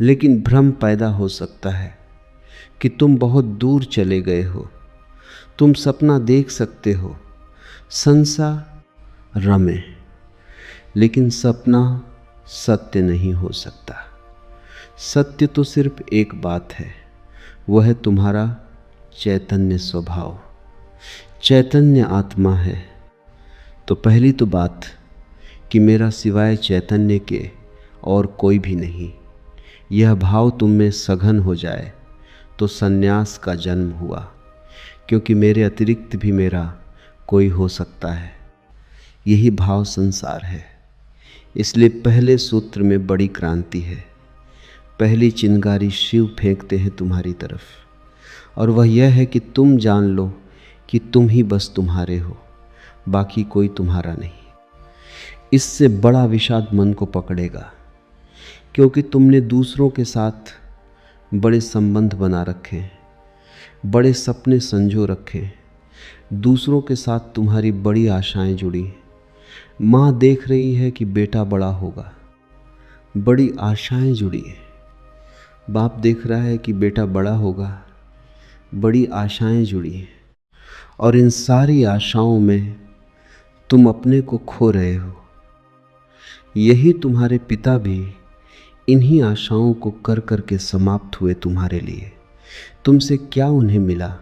लेकिन भ्रम पैदा हो सकता है कि तुम बहुत दूर चले गए हो। तुम सपना देख सकते हो, संसार रमे, लेकिन सपना सत्य नहीं हो सकता। सत्य तो सिर्फ एक बात है, वह है तुम्हारा चैतन्य स्वभाव। चैतन्य आत्मा है। तो पहली तो बात कि मेरा सिवाय चैतन्य के और कोई भी नहीं, यह भाव तुम में सघन हो जाए तो सन्यास का जन्म हुआ, क्योंकि मेरे अतिरिक्त भी मेरा कोई हो सकता है। यही भाव संसार है। इसलिए पहले सूत्र में बड़ी क्रांति है। पहली चिंगारी शिव फेंकते हैं तुम्हारी तरफ, और वह यह है कि तुम जान लो कि तुम ही बस तुम्हारे हो, बाकी कोई तुम्हारा नहीं। इससे बड़ा विषाद मन को पकड़ेगा, क्योंकि तुमने दूसरों के साथ बड़े संबंध बना रखे, बड़े सपने संजो रखे, दूसरों के साथ तुम्हारी बड़ी आशाएं जुड़ी। माँ देख रही है कि बेटा बड़ा होगा, बड़ी आशाएं जुड़ी है। बाप देख रहा है कि बेटा बड़ा होगा, बड़ी आशाएं जुड़ी हैं और इन सारी आशाओं में तुम अपने को खो रहे हो। यही तुम्हारे पिता भी इन्हीं आशाओं को कर कर के समाप्त हुए तुम्हारे लिए। तुमसे क्या उन्हें मिला?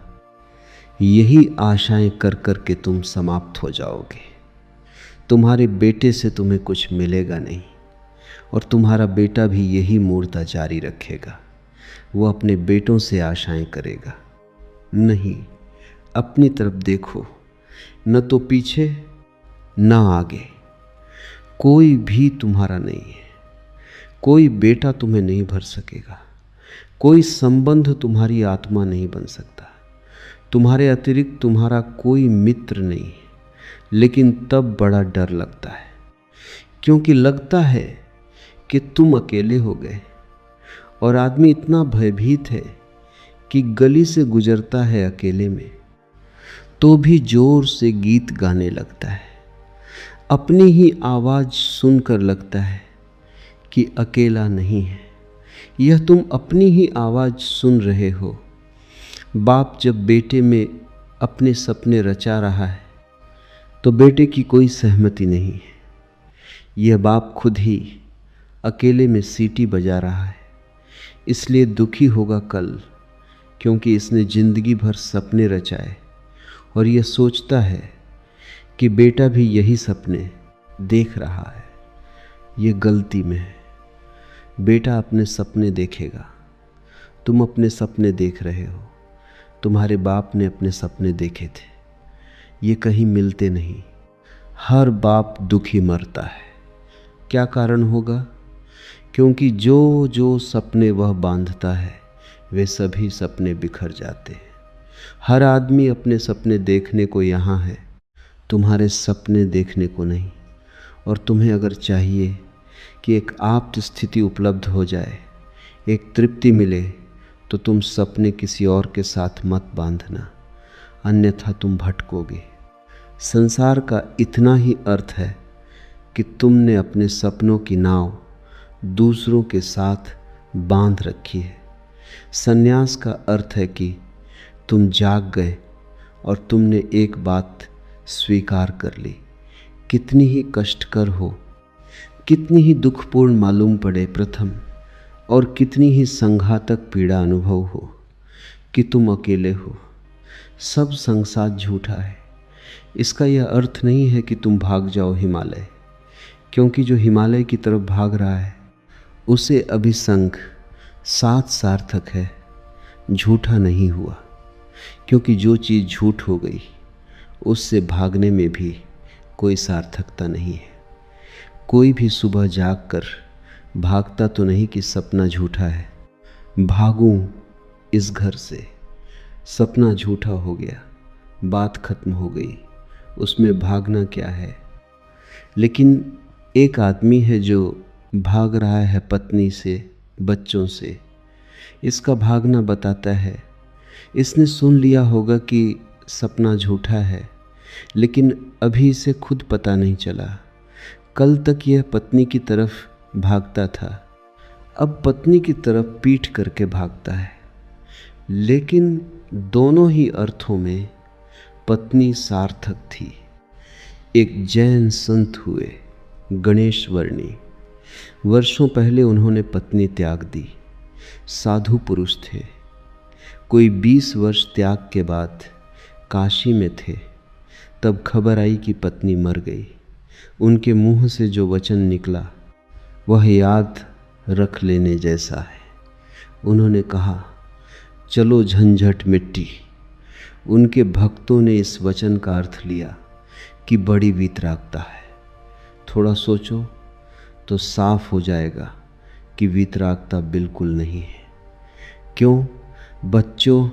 यही आशाएं कर कर के तुम समाप्त हो जाओगे। तुम्हारे बेटे से तुम्हें कुछ मिलेगा नहीं और तुम्हारा बेटा भी यही मूर्ता जारी रखेगा। वो अपने बेटों से आशाएं करेगा। नहीं, अपनी तरफ देखो, न तो पीछे न आगे। कोई भी तुम्हारा नहीं है। कोई बेटा तुम्हें नहीं भर सकेगा। कोई संबंध तुम्हारी आत्मा नहीं बन सकता। तुम्हारे अतिरिक्त तुम्हारा कोई मित्र नहीं है। लेकिन तब बड़ा डर लगता है, क्योंकि लगता है कि तुम अकेले हो गए। और आदमी इतना भयभीत है कि गली से गुजरता है अकेले में तो भी जोर से गीत गाने लगता है। अपनी ही आवाज़ सुनकर लगता है कि अकेला नहीं है। यह तुम अपनी ही आवाज़ सुन रहे हो। बाप जब बेटे में अपने सपने रचा रहा है तो बेटे की कोई सहमति नहीं है। यह बाप खुद ही अकेले में सीटी बजा रहा है, इसलिए दुखी होगा कल, क्योंकि इसने जिंदगी भर सपने रचाए और यह सोचता है कि बेटा भी यही सपने देख रहा है। ये गलती में है। बेटा अपने सपने देखेगा। तुम अपने सपने देख रहे हो। तुम्हारे बाप ने अपने सपने देखे थे। ये कहीं मिलते नहीं। हर बाप दुखी मरता है। क्या कारण होगा? क्योंकि जो जो सपने वह बांधता है वे सभी सपने बिखर जाते हैं। हर आदमी अपने सपने देखने को यहाँ है, तुम्हारे सपने देखने को नहीं। और तुम्हें अगर चाहिए कि एक आप्त स्थिति उपलब्ध हो जाए, एक तृप्ति मिले, तो तुम सपने किसी और के साथ मत बांधना, अन्यथा तुम भटकोगे। संसार का इतना ही अर्थ है कि तुमने अपने सपनों की नाव दूसरों के साथ बांध रखी है। संन्यास का अर्थ है कि तुम जाग गए और तुमने एक बात स्वीकार कर ली। कितनी ही कष्टकर हो, कितनी ही दुखपूर्ण मालूम पड़े प्रथम, और कितनी ही संघातक पीड़ा अनुभव हो कि तुम अकेले हो, सब संसार झूठा है। इसका यह अर्थ नहीं है कि तुम भाग जाओ हिमालय, क्योंकि जो हिमालय की तरफ भाग रहा है उसे अभी संग साथ सार्थक है, झूठा नहीं हुआ। क्योंकि जो चीज़ झूठ हो गई उससे भागने में भी कोई सार्थकता नहीं है। कोई भी सुबह जाग कर भागता तो नहीं कि सपना झूठा है, भागूं इस घर से। सपना झूठा हो गया, बात खत्म हो गई, उसमें भागना क्या है। लेकिन एक आदमी है जो भाग रहा है पत्नी से, बच्चों से। इसका भागना बताता है, इसने सुन लिया होगा कि सपना झूठा है, लेकिन अभी इसे खुद पता नहीं चला। कल तक यह पत्नी की तरफ भागता था, अब पत्नी की तरफ पीठ करके भागता है। लेकिन दोनों ही अर्थों में पत्नी सार्थक थी। एक जैन संत हुए, गणेश वर्णी। वर्षों पहले उन्होंने पत्नी त्याग दी। साधु पुरुष थे। कोई 20 वर्ष त्याग के बाद काशी में थे, तब खबर आई कि पत्नी मर गई। उनके मुंह से जो वचन निकला वह याद रख लेने जैसा है। उन्होंने कहा, चलो झंझट मिट्टी। उनके भक्तों ने इस वचन का अर्थ लिया कि बड़ी वीतरागता है। थोड़ा सोचो तो साफ हो जाएगा कि वीतरागता बिल्कुल नहीं है। क्यों? बच्चों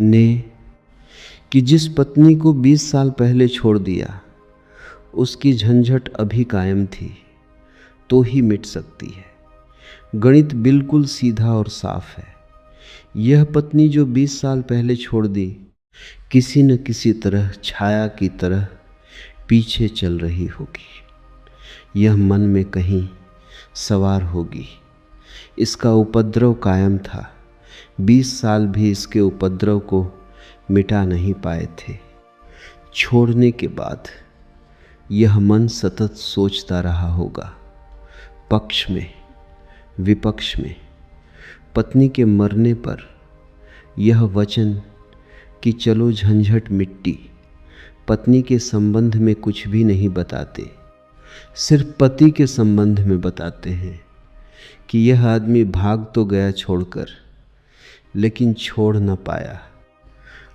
ने कि जिस पत्नी को 20 साल पहले छोड़ दिया उसकी झंझट अभी कायम थी तो ही मिट सकती है। गणित बिल्कुल सीधा और साफ है। यह पत्नी जो 20 साल पहले छोड़ दी, किसी न किसी तरह छाया की तरह पीछे चल रही होगी। यह मन में कहीं सवार होगी। इसका उपद्रव कायम था, 20 साल भी इसके उपद्रव को मिटा नहीं पाए थे। छोड़ने के बाद यह मन सतत सोचता रहा होगा, पक्ष में विपक्ष में। पत्नी के मरने पर यह वचन कि चलो झंझट मिट्टी, पत्नी के संबंध में कुछ भी नहीं बताते, सिर्फ पति के संबंध में बताते हैं कि यह आदमी भाग तो गया छोड़कर, लेकिन छोड़ न पाया।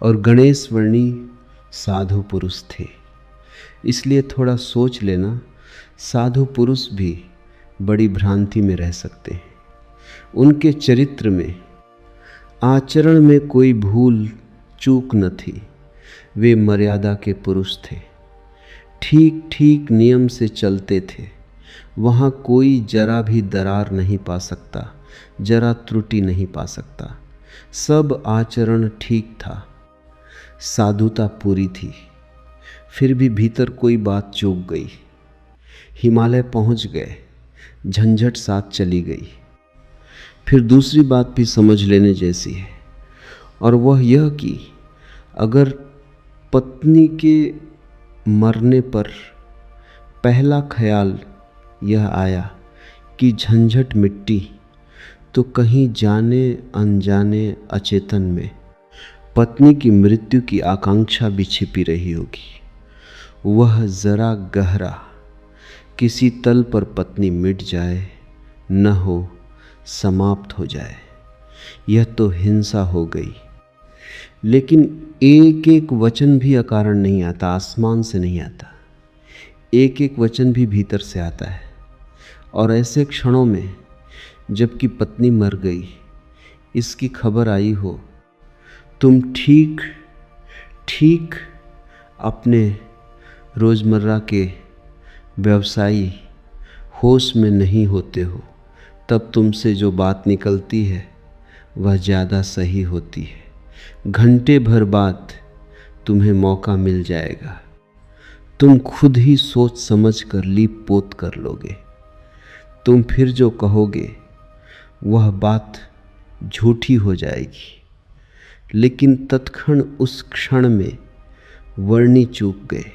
और गणेश वर्णी साधु पुरुष थे, इसलिए थोड़ा सोच लेना, साधु पुरुष भी बड़ी भ्रांति में रह सकते हैं। उनके चरित्र में, आचरण में कोई भूल चूक न थी। वे मर्यादा के पुरुष थे, ठीक ठीक नियम से चलते थे। वहाँ कोई जरा भी दरार नहीं पा सकता, जरा त्रुटि नहीं पा सकता। सब आचरण ठीक था, साधुता पूरी थी। फिर भी भीतर कोई बात चूक गई। हिमालय पहुँच गए, झंझट साथ चली गई। फिर दूसरी बात भी समझ लेने जैसी है, और वह यह कि अगर पत्नी के मरने पर पहला ख्याल यह आया कि झंझट मिट्टी, तो कहीं जाने अनजाने अचेतन में पत्नी की मृत्यु की आकांक्षा भी छिपी रही होगी। वह जरा गहरा किसी तल पर पत्नी मिट जाए, न हो, समाप्त हो जाए, यह तो हिंसा हो गई। लेकिन एक एक वचन भी अकारण नहीं आता, आसमान से नहीं आता। एक एक वचन भी भीतर से आता है। और ऐसे क्षणों में जबकि पत्नी मर गई, इसकी खबर आई हो, तुम ठीक ठीक अपने रोज़मर्रा के व्यवसायी होश में नहीं होते हो, तब तुमसे जो बात निकलती है वह ज़्यादा सही होती है। घंटे भर बाद तुम्हें मौका मिल जाएगा, तुम खुद ही सोच समझ कर लीप पोत कर लोगे। तुम फिर जो कहोगे वह बात झूठी हो जाएगी। लेकिन तत्क्षण उस क्षण में वर्णी चूक गए।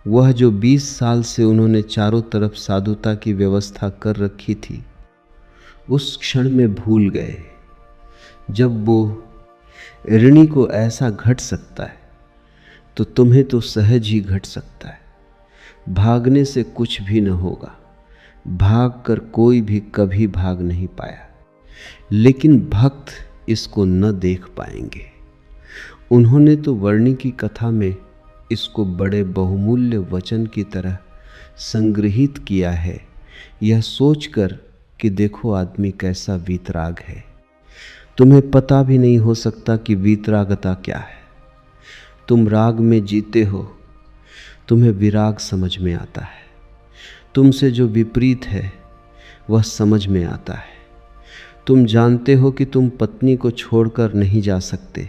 वह जो 20 साल से उन्होंने चारों तरफ साधुता की व्यवस्था कर रखी थी, उस क्षण में भूल गए। जब वो ऋणी को ऐसा घट सकता है, तो तुम्हें तो सहज ही घट सकता है। भागने से कुछ भी न होगा, भाग कर कोई भी कभी भाग नहीं पाया। लेकिन भक्त इसको न देख पाएंगे। उन्होंने तो वर्णी की कथा में इसको बड़े बहुमूल्य वचन की तरह संग्रहित किया है, यह सोचकर कि देखो आदमी कैसा वीतराग है। तुम्हें पता भी नहीं हो सकता कि वीतरागता क्या है। तुम राग में जीते हो, तुम्हें विराग समझ में आता है। तुमसे जो विपरीत है वह समझ में आता है। तुम जानते हो कि तुम पत्नी को छोड़कर नहीं जा सकते,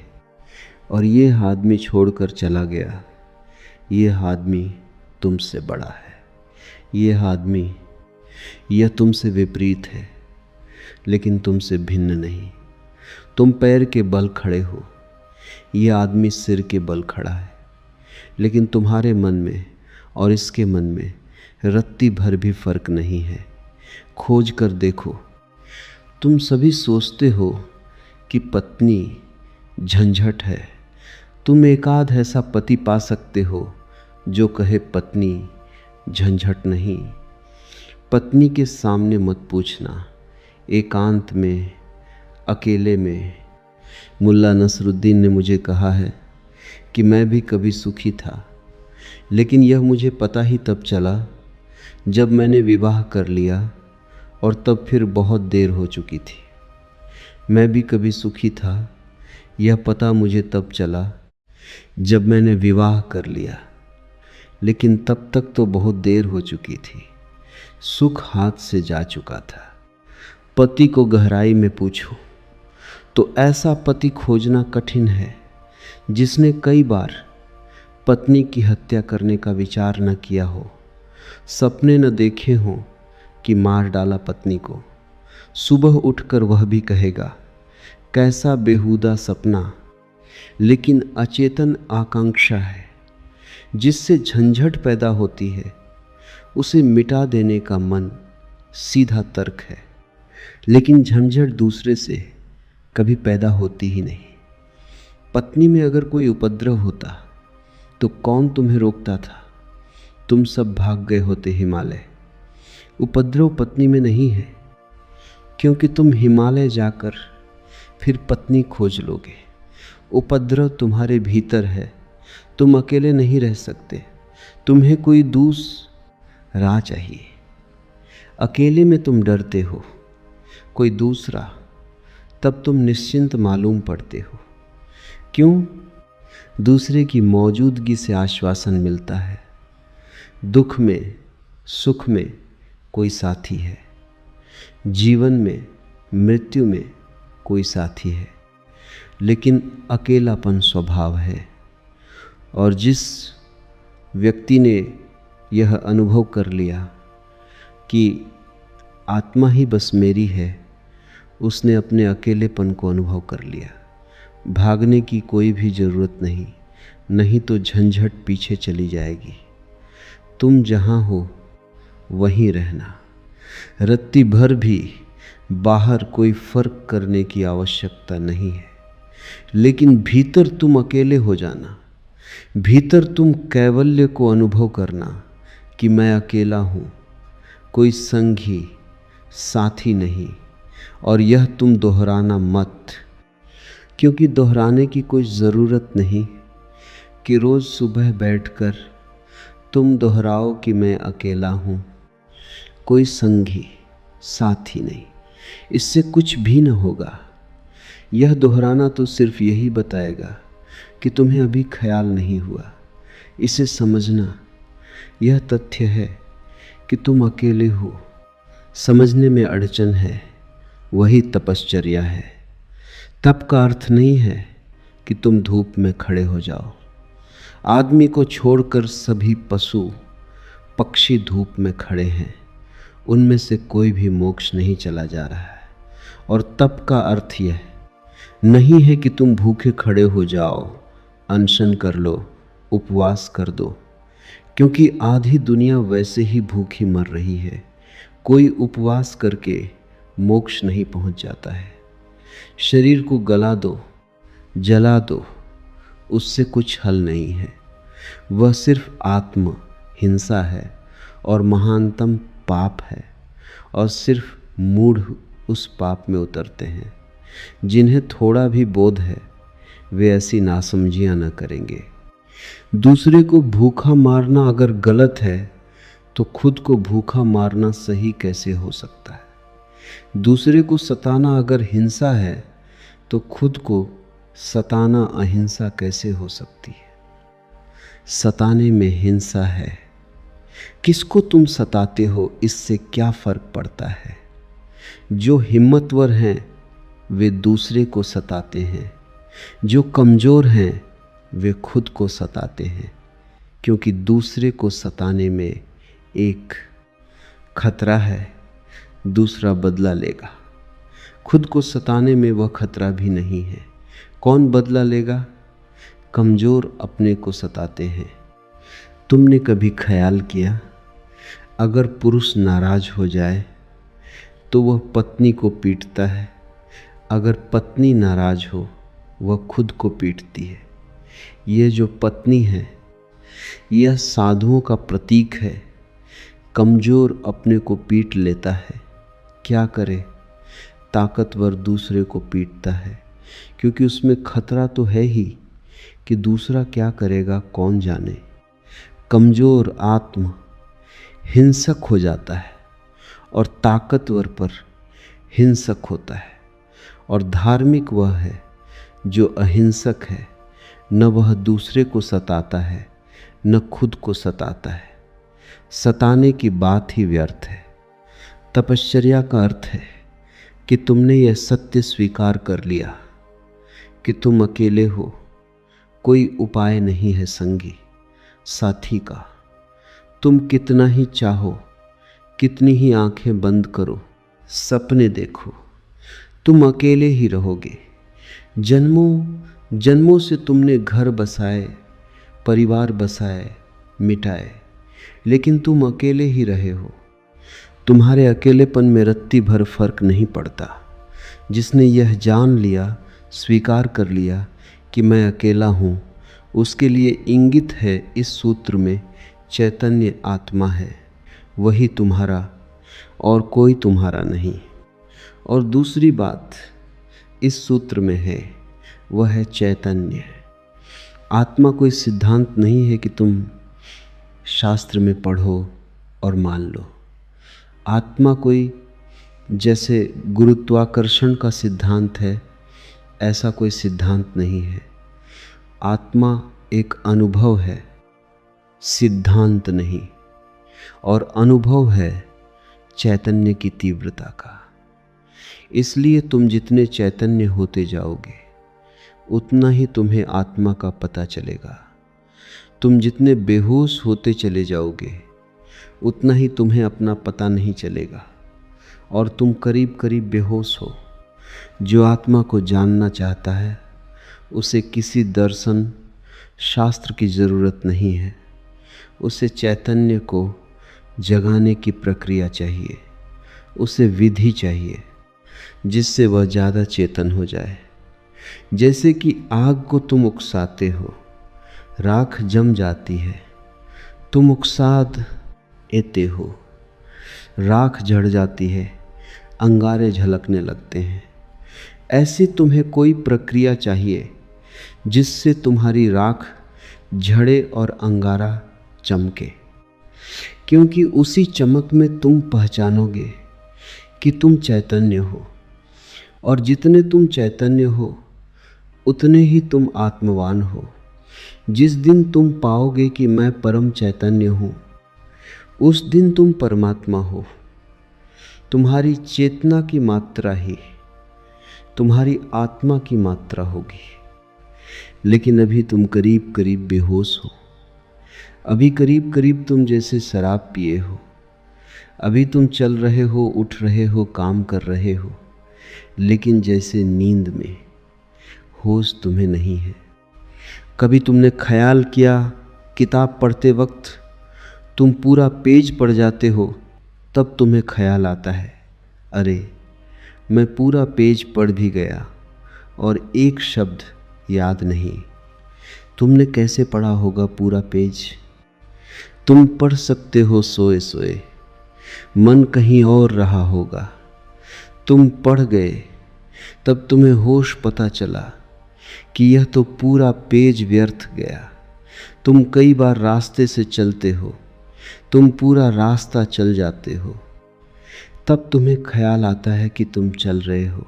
और ये आदमी छोड़कर चला गया। ये आदमी तुमसे बड़ा है, ये आदमी यह तुमसे विपरीत है, लेकिन तुमसे भिन्न नहीं। तुम पैर के बल खड़े हो, यह आदमी सिर के बल खड़ा है। लेकिन तुम्हारे मन में और इसके मन में रत्ती भर भी फर्क नहीं है। खोज कर देखो। तुम सभी सोचते हो कि पत्नी झंझट है। तुम एकाध ऐसा पति पा सकते हो जो कहे पत्नी झंझट नहीं। पत्नी के सामने मत पूछना, एकांत में, अकेले में। मुल्ला नसरुद्दीन ने मुझे कहा है कि मैं भी कभी सुखी था, लेकिन यह मुझे पता ही तब चला जब मैंने विवाह कर लिया, और तब फिर बहुत देर हो चुकी थी। मैं भी कभी सुखी था, यह पता मुझे तब चला जब मैंने विवाह कर लिया, लेकिन तब तक तो बहुत देर हो चुकी थी। सुख हाथ से जा चुका था। पति को गहराई में पूछो तो ऐसा पति खोजना कठिन है जिसने कई बार पत्नी की हत्या करने का विचार न किया हो, सपने न देखे हों कि मार डाला पत्नी को। सुबह उठकर वह भी कहेगा कैसा बेहुदा सपना, लेकिन अचेतन आकांक्षा है जिससे झंझट पैदा होती है। उसे मिटा देने का मन सीधा तर्क है, लेकिन झंझट दूसरे से कभी पैदा होती ही नहीं। पत्नी में अगर कोई उपद्रव होता तो कौन तुम्हें रोकता था? तुम सब भाग गए होते हिमालय। उपद्रव पत्नी में नहीं है, क्योंकि तुम हिमालय जाकर फिर पत्नी खोज लोगे। उपद्रव तुम्हारे भीतर है। तुम अकेले नहीं रह सकते, तुम्हें कोई दूसरा चाहिए। अकेले में तुम डरते हो, कोई दूसरा, तब तुम निश्चिंत मालूम पड़ते हो। क्यों? दूसरे की मौजूदगी से आश्वासन मिलता है। दुख में, सुख में कोई साथी है। जीवन में, मृत्यु में कोई साथी है, लेकिन अकेलापन स्वभाव है। और जिस व्यक्ति ने यह अनुभव कर लिया कि आत्मा ही बस मेरी है, उसने अपने अकेलेपन को अनुभव कर लिया। भागने की कोई भी ज़रूरत नहीं, नहीं तो झंझट पीछे चली जाएगी। तुम जहाँ हो वहीं रहना। रत्ती भर भी बाहर कोई फर्क करने की आवश्यकता नहीं है, लेकिन भीतर तुम अकेले हो जाना। भीतर तुम कैवल्य को अनुभव करना कि मैं अकेला हूँ, कोई संगी साथी नहीं। और यह तुम दोहराना मत, क्योंकि दोहराने की कोई ज़रूरत नहीं कि रोज़ सुबह बैठकर तुम दोहराओ कि मैं अकेला हूँ, कोई संगी साथी नहीं। इससे कुछ भी न होगा। यह दोहराना तो सिर्फ यही बताएगा कि तुम्हें अभी ख्याल नहीं हुआ। इसे समझना, यह तथ्य है कि तुम अकेले हो, समझने में अड़चन है, वही तपश्चर्या है। तप का अर्थ नहीं है कि तुम धूप में खड़े हो जाओ। आदमी को छोड़कर सभी पशु पक्षी धूप में खड़े हैं, उनमें से कोई भी मोक्ष नहीं चला जा रहा है। और तप का अर्थ यह नहीं है कि तुम भूखे खड़े हो जाओ, अनशन कर लो, उपवास कर दो, क्योंकि आधी दुनिया वैसे ही भूखी मर रही है। कोई उपवास करके मोक्ष नहीं पहुंच जाता है। शरीर को गला दो, जला दो, उससे कुछ हल नहीं है। वह सिर्फ आत्म हिंसा है और महानतम पाप है, और सिर्फ मूढ़ उस पाप में उतरते हैं। जिन्हें थोड़ा भी बोध है वे ऐसी नासमझियाँ न करेंगे। दूसरे को भूखा मारना अगर गलत है तो खुद को भूखा मारना सही कैसे हो सकता है? दूसरे को सताना अगर हिंसा है तो खुद को सताना अहिंसा कैसे हो सकती है? सताने में हिंसा है। किसको तुम सताते हो, इससे क्या फर्क पड़ता है? जो हिम्मतवर हैं वे दूसरे को सताते हैं, जो कमज़ोर हैं वे खुद को सताते हैं, क्योंकि दूसरे को सताने में एक खतरा है, दूसरा बदला लेगा। खुद को सताने में वह खतरा भी नहीं है। कौन बदला लेगा? कमज़ोर अपने को सताते हैं। तुमने कभी ख्याल किया, अगर पुरुष नाराज हो जाए तो वह पत्नी को पीटता है, अगर पत्नी नाराज हो वह खुद को पीटती है। ये जो पत्नी है यह साधुओं का प्रतीक है। कमज़ोर अपने को पीट लेता है, क्या करे? ताकतवर दूसरे को पीटता है, क्योंकि उसमें खतरा तो है ही कि दूसरा क्या करेगा कौन जाने। कमज़ोर आत्मा हिंसक हो जाता है और ताकतवर पर हिंसक होता है। और धार्मिक वह है जो अहिंसक है, न वह दूसरे को सताता है न खुद को सताता है। सताने की बात ही व्यर्थ है। तपश्चर्या का अर्थ है कि तुमने यह सत्य स्वीकार कर लिया कि तुम अकेले हो, कोई उपाय नहीं है संगी साथी का। तुम कितना ही चाहो, कितनी ही आंखें बंद करो, सपने देखो, तुम अकेले ही रहोगे। जन्मों जन्मों से तुमने घर बसाए, परिवार बसाए, मिटाए, लेकिन तुम अकेले ही रहे हो। तुम्हारे अकेलेपन में रत्ती भर फर्क नहीं पड़ता। जिसने यह जान लिया, स्वीकार कर लिया कि मैं अकेला हूँ, उसके लिए इंगित है इस सूत्र में चैतन्य आत्मा है, वही तुम्हारा और कोई तुम्हारा नहीं। और दूसरी बात इस सूत्र में है, वह है चैतन्य। आत्मा कोई सिद्धांत नहीं है कि तुम शास्त्र में पढ़ो और मान लो। आत्मा कोई जैसे गुरुत्वाकर्षण का सिद्धांत है, ऐसा कोई सिद्धांत नहीं है। आत्मा एक अनुभव है, सिद्धांत नहीं। और अनुभव है चैतन्य की तीव्रता का। इसलिए तुम जितने चैतन्य होते जाओगे, उतना ही तुम्हें आत्मा का पता चलेगा। तुम जितने बेहोश होते चले जाओगे, उतना ही तुम्हें अपना पता नहीं चलेगा और तुम करीब करीब बेहोश हो। जो आत्मा को जानना चाहता है, उसे किसी दर्शन शास्त्र की ज़रूरत नहीं है। उसे चैतन्य को जगाने की प्रक्रिया चाहिए, उसे विधि चाहिए जिससे वह ज़्यादा चेतन हो जाए। जैसे कि आग को तुम उकसाते हो, राख जम जाती है, तुम उकसाद एते हो, राख झड़ जाती है, अंगारे झलकने लगते हैं। ऐसी तुम्हें कोई प्रक्रिया चाहिए जिससे तुम्हारी राख झड़े और अंगारा चमके, क्योंकि उसी चमक में तुम पहचानोगे कि तुम चैतन्य हो। और जितने तुम चैतन्य हो, उतने ही तुम आत्मवान हो। जिस दिन तुम पाओगे कि मैं परम चैतन्य हूँ, उस दिन तुम परमात्मा हो। तुम्हारी चेतना की मात्रा ही तुम्हारी आत्मा की मात्रा होगी। लेकिन अभी तुम करीब करीब बेहोश हो। अभी करीब करीब तुम जैसे शराब पिए हो। अभी तुम चल रहे हो, उठ रहे हो, काम कर रहे हो, लेकिन जैसे नींद में। होश तुम्हें नहीं है। कभी तुमने ख्याल किया, किताब पढ़ते वक्त तुम पूरा पेज पढ़ जाते हो, तब तुम्हें ख्याल आता है, अरे मैं पूरा पेज पढ़ भी गया और एक शब्द याद नहीं। तुमने कैसे पढ़ा होगा पूरा पेज? तुम पढ़ सकते हो सोए सोए, मन कहीं और रहा होगा। तुम पढ़ गए, तब तुम्हें होश पता चला कि यह तो पूरा पेज व्यर्थ गया। तुम कई बार रास्ते से चलते हो, तुम पूरा रास्ता चल जाते हो, तब तुम्हें ख्याल आता है कि तुम चल रहे हो,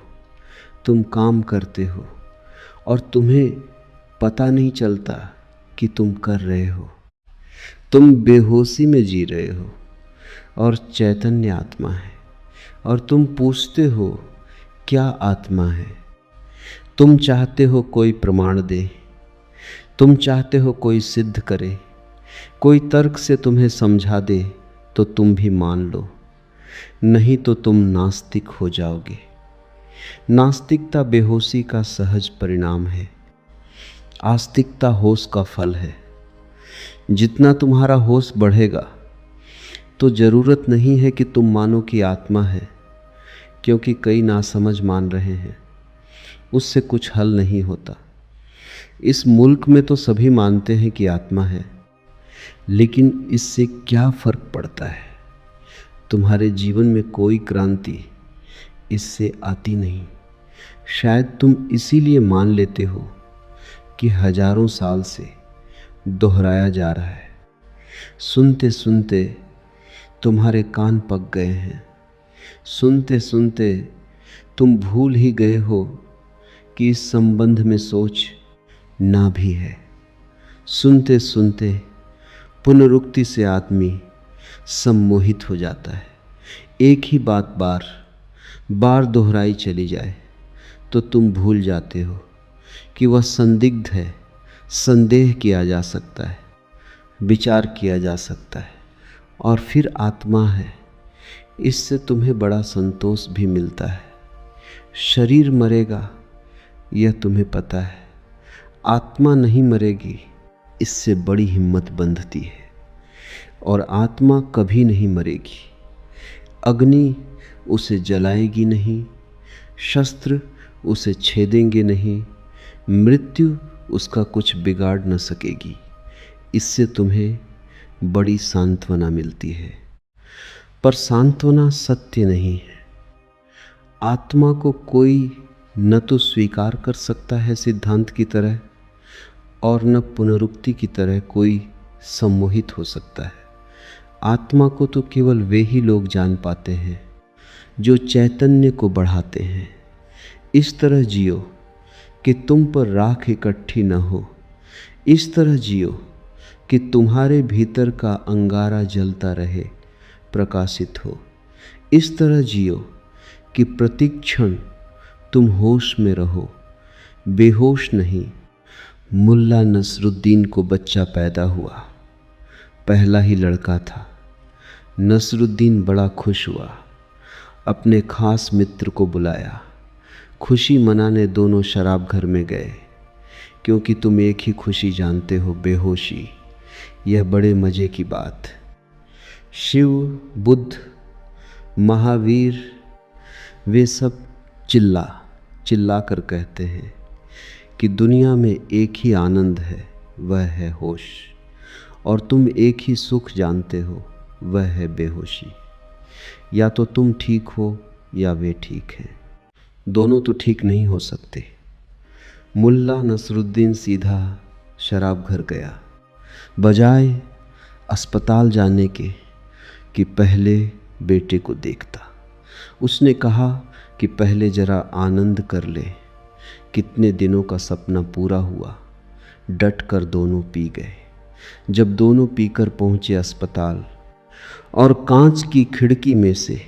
तुम काम करते हो और तुम्हें पता नहीं चलता कि तुम कर रहे हो। तुम बेहोशी में जी रहे हो और चैतन्य आत्मा है। और तुम पूछते हो क्या आत्मा है? तुम चाहते हो कोई प्रमाण दे, तुम चाहते हो कोई सिद्ध करे, कोई तर्क से तुम्हें समझा दे तो तुम भी मान लो, नहीं तो तुम नास्तिक हो जाओगे। नास्तिकता बेहोशी का सहज परिणाम है, आस्तिकता होश का फल है। जितना तुम्हारा होश बढ़ेगा, तो ज़रूरत नहीं है कि तुम मानो कि आत्मा है, क्योंकि कई नासमझ मान रहे हैं। उससे कुछ हल नहीं होता। इस मुल्क में तो सभी मानते हैं कि आत्मा है, लेकिन इससे क्या फर्क पड़ता है? तुम्हारे जीवन में कोई क्रांति इससे आती नहीं। शायद तुम इसीलिए मान लेते हो कि हजारों साल से दोहराया जा रहा है। सुनते सुनते तुम्हारे कान पक गए हैं। सुनते सुनते तुम भूल ही गए हो कि इस संबंध में सोच ना भी है। सुनते सुनते पुनरुक्ति से आदमी सम्मोहित हो जाता है। एक ही बात बार बार दोहराई चली जाए तो तुम भूल जाते हो कि वह संदिग्ध है, संदेह किया जा सकता है, विचार किया जा सकता है, और फिर आत्मा है। इससे तुम्हें बड़ा संतोष भी मिलता है। शरीर मरेगा, यह तुम्हें पता है, आत्मा नहीं मरेगी, इससे बड़ी हिम्मत बंधती है। और आत्मा कभी नहीं मरेगी। अग्नि उसे जलाएगी नहीं, शस्त्र उसे छेदेंगे नहीं, मृत्यु उसका कुछ बिगाड़ न सकेगी। इससे तुम्हें बड़ी सांत्वना मिलती है। पर सांत्वना सत्य नहीं है। आत्मा को कोई न तो स्वीकार कर सकता है सिद्धांत की तरह, और न पुनरुक्ति की तरह कोई सम्मोहित हो सकता है। आत्मा को तो केवल वे ही लोग जान पाते हैं जो चैतन्य को बढ़ाते हैं। इस तरह जियो कि तुम पर राख इकट्ठी न हो। इस तरह जियो कि तुम्हारे भीतर का अंगारा जलता रहे, प्रकाशित हो। इस तरह जियो कि प्रतिक्षण तुम होश में रहो, बेहोश नहीं। मुल्ला नसरुद्दीन को बच्चा पैदा हुआ, पहला ही लड़का था। नसरुद्दीन बड़ा खुश हुआ, अपने खास मित्र को बुलाया। खुशी मनाने दोनों शराब घर में गए, क्योंकि तुम एक ही खुशी जानते हो, बेहोशी। यह बड़े मज़े की बात। शिव, बुद्ध, महावीर, वे सब चिल्ला कर कहते हैं कि दुनिया में एक ही आनंद है, वह है होश। और तुम एक ही सुख जानते हो, वह है बेहोशी। या तो तुम ठीक हो या वे ठीक हैं, दोनों तो ठीक नहीं हो सकते। मुल्ला नसरुद्दीन सीधा शराब घर गया, बजाय अस्पताल जाने के कि पहले बेटे को देखता। उसने कहा कि पहले जरा आनंद कर ले। कितने दिनों का सपना पूरा हुआ। डट कर दोनों पी गए। जब दोनों पीकर पहुंचे अस्पताल और कांच की खिड़की में से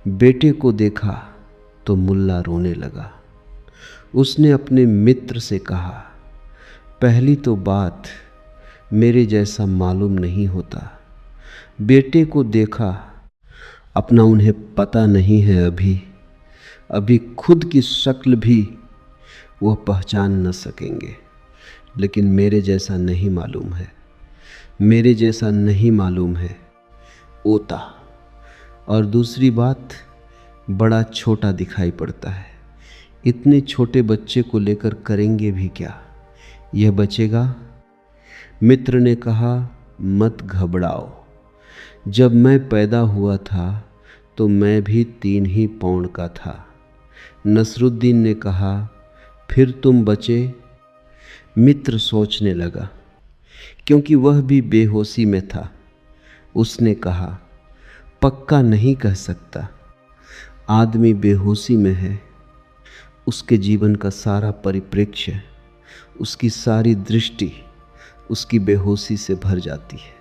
बेटे को देखा तो मुल्ला रोने लगा। उसने अपने मित्र से कहा, पहली तो बात मेरे जैसा मालूम नहीं होता। बेटे को देखा, अपना उन्हें पता नहीं है। अभी खुद की शक्ल भी वह पहचान न सकेंगे। लेकिन मेरे जैसा नहीं मालूम है, मेरे जैसा नहीं मालूम है ओता। और दूसरी बात, बड़ा छोटा दिखाई पड़ता है। इतने छोटे बच्चे को लेकर करेंगे भी क्या? यह बचेगा? मित्र ने कहा, मत घबराओ। जब मैं पैदा हुआ था तो मैं भी 3 ही पाउंड का था। नसरुद्दीन ने कहा, फिर तुम बचे? मित्र सोचने लगा, क्योंकि वह भी बेहोशी में था। उसने कहा, पक्का नहीं कह सकता। आदमी बेहोशी में है, उसके जीवन का सारा परिप्रेक्ष्य, उसकी सारी दृष्टि उसकी बेहोशी से भर जाती है।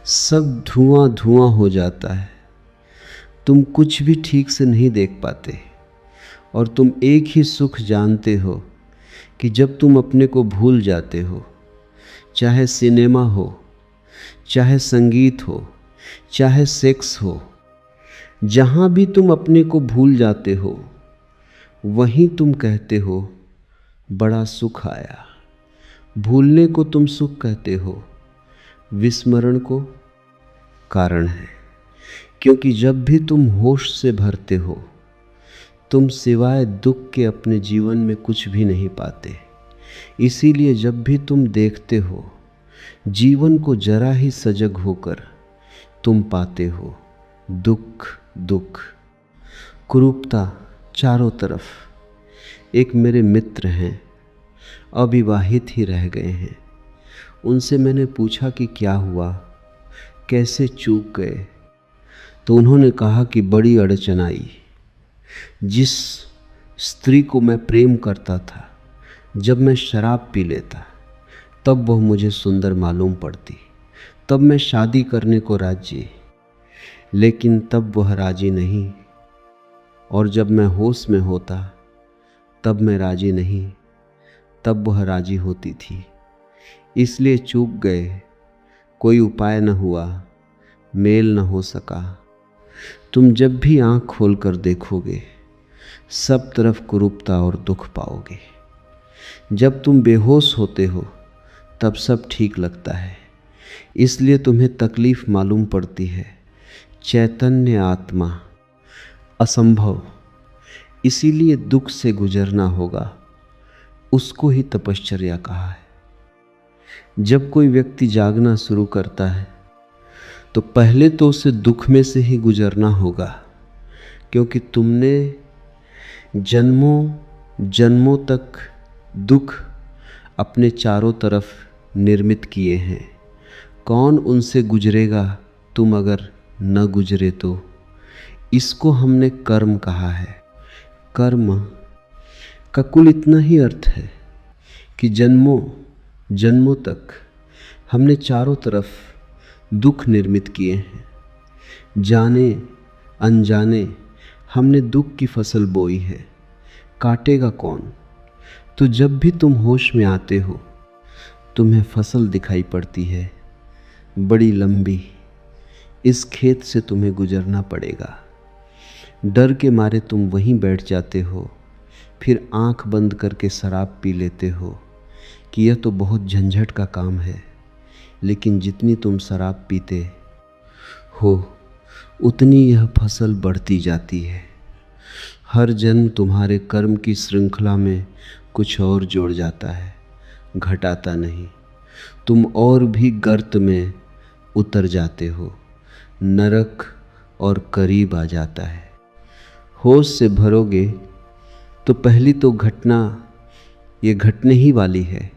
सब धुआं धुआं हो जाता है। तुम कुछ भी ठीक से नहीं देख पाते। और तुम एक ही सुख जानते हो कि जब तुम अपने को भूल जाते हो, चाहे सिनेमा हो, चाहे संगीत हो, चाहे सेक्स हो, जहाँ भी तुम अपने को भूल जाते हो, वहीं तुम कहते हो बड़ा सुख आया। भूलने को तुम सुख कहते हो, विस्मरण को कारण है। क्योंकि जब भी तुम होश से भरते हो, तुम सिवाय दुख के अपने जीवन में कुछ भी नहीं पाते। इसीलिए जब भी तुम देखते हो, जीवन को जरा ही सजग होकर तुम पाते हो दुख दुख, कुरूपता चारों तरफ। एक मेरे मित्र हैं, अविवाहित ही रह गए हैं। उनसे मैंने पूछा कि क्या हुआ, कैसे चूक गए? तो उन्होंने कहा कि बड़ी अड़चन आई। जिस स्त्री को मैं प्रेम करता था, जब मैं शराब पी लेता तब वह मुझे सुंदर मालूम पड़ती। तब मैं शादी करने को राजी, लेकिन तब वह राजी नहीं। और जब मैं होश में होता तब मैं राजी नहीं, तब वह राजी होती थी। इसलिए चूक गए। कोई उपाय न हुआ, मेल न हो सका। तुम जब भी आँख खोल कर देखोगे सब तरफ कुरूपता और दुख पाओगे। जब तुम बेहोश होते हो तब सब ठीक लगता है, इसलिए तुम्हें तकलीफ मालूम पड़ती है। चैतन्य आत्मा असंभव, इसीलिए दुख से गुजरना होगा। उसको ही तपश्चर्या कहा है। जब कोई व्यक्ति जागना शुरू करता है तो पहले तो उसे दुख में से ही गुजरना होगा, क्योंकि तुमने जन्मों जन्मों तक दुख अपने चारों तरफ निर्मित किए हैं। कौन उनसे गुजरेगा तुम अगर न गुजरे तो? इसको हमने कर्म कहा है। कर्म का कुल इतना ही अर्थ है कि जन्मों जन्मों तक हमने चारों तरफ दुख निर्मित किए हैं। जाने अनजाने हमने दुख की फसल बोई है। काटेगा कौन? तो जब भी तुम होश में आते हो तुम्हें फसल दिखाई पड़ती है, बड़ी लंबी। इस खेत से तुम्हें गुजरना पड़ेगा। डर के मारे तुम वहीं बैठ जाते हो, फिर आंख बंद करके शराब पी लेते हो कि यह तो बहुत झंझट का काम है। लेकिन जितनी तुम शराब पीते हो उतनी यह फसल बढ़ती जाती है। हर जन्म तुम्हारे कर्म की श्रृंखला में कुछ और जुड़ जाता है, घटाता नहीं। तुम और भी गर्त में उतर जाते हो, नरक और करीब आ जाता है। होश से भरोगे तो पहली तो घटना ये घटने ही वाली है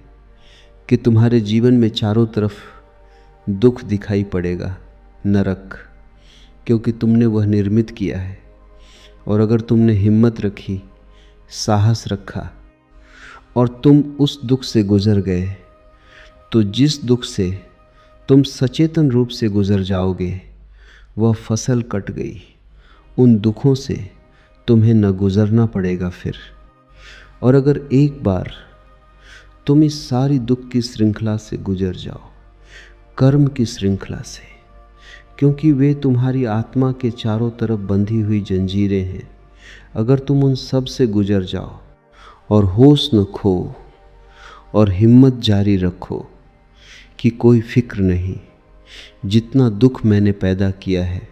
कि तुम्हारे जीवन में चारों तरफ दुख दिखाई पड़ेगा, नरक, क्योंकि तुमने वह निर्मित किया है। और अगर तुमने हिम्मत रखी, साहस रखा और तुम उस दुख से गुजर गए, तो जिस दुख से तुम सचेतन रूप से गुजर जाओगे वह फसल कट गई। उन दुखों से तुम्हें न गुजरना पड़ेगा फिर। और अगर एक बार तुम इस सारी दुख की श्रृंखला से गुजर जाओ, कर्म की श्रृंखला से, क्योंकि वे तुम्हारी आत्मा के चारों तरफ बंधी हुई जंजीरें हैं, अगर तुम उन सब से गुजर जाओ और होश न खो और हिम्मत जारी रखो कि कोई फिक्र नहीं, जितना दुख मैंने पैदा किया है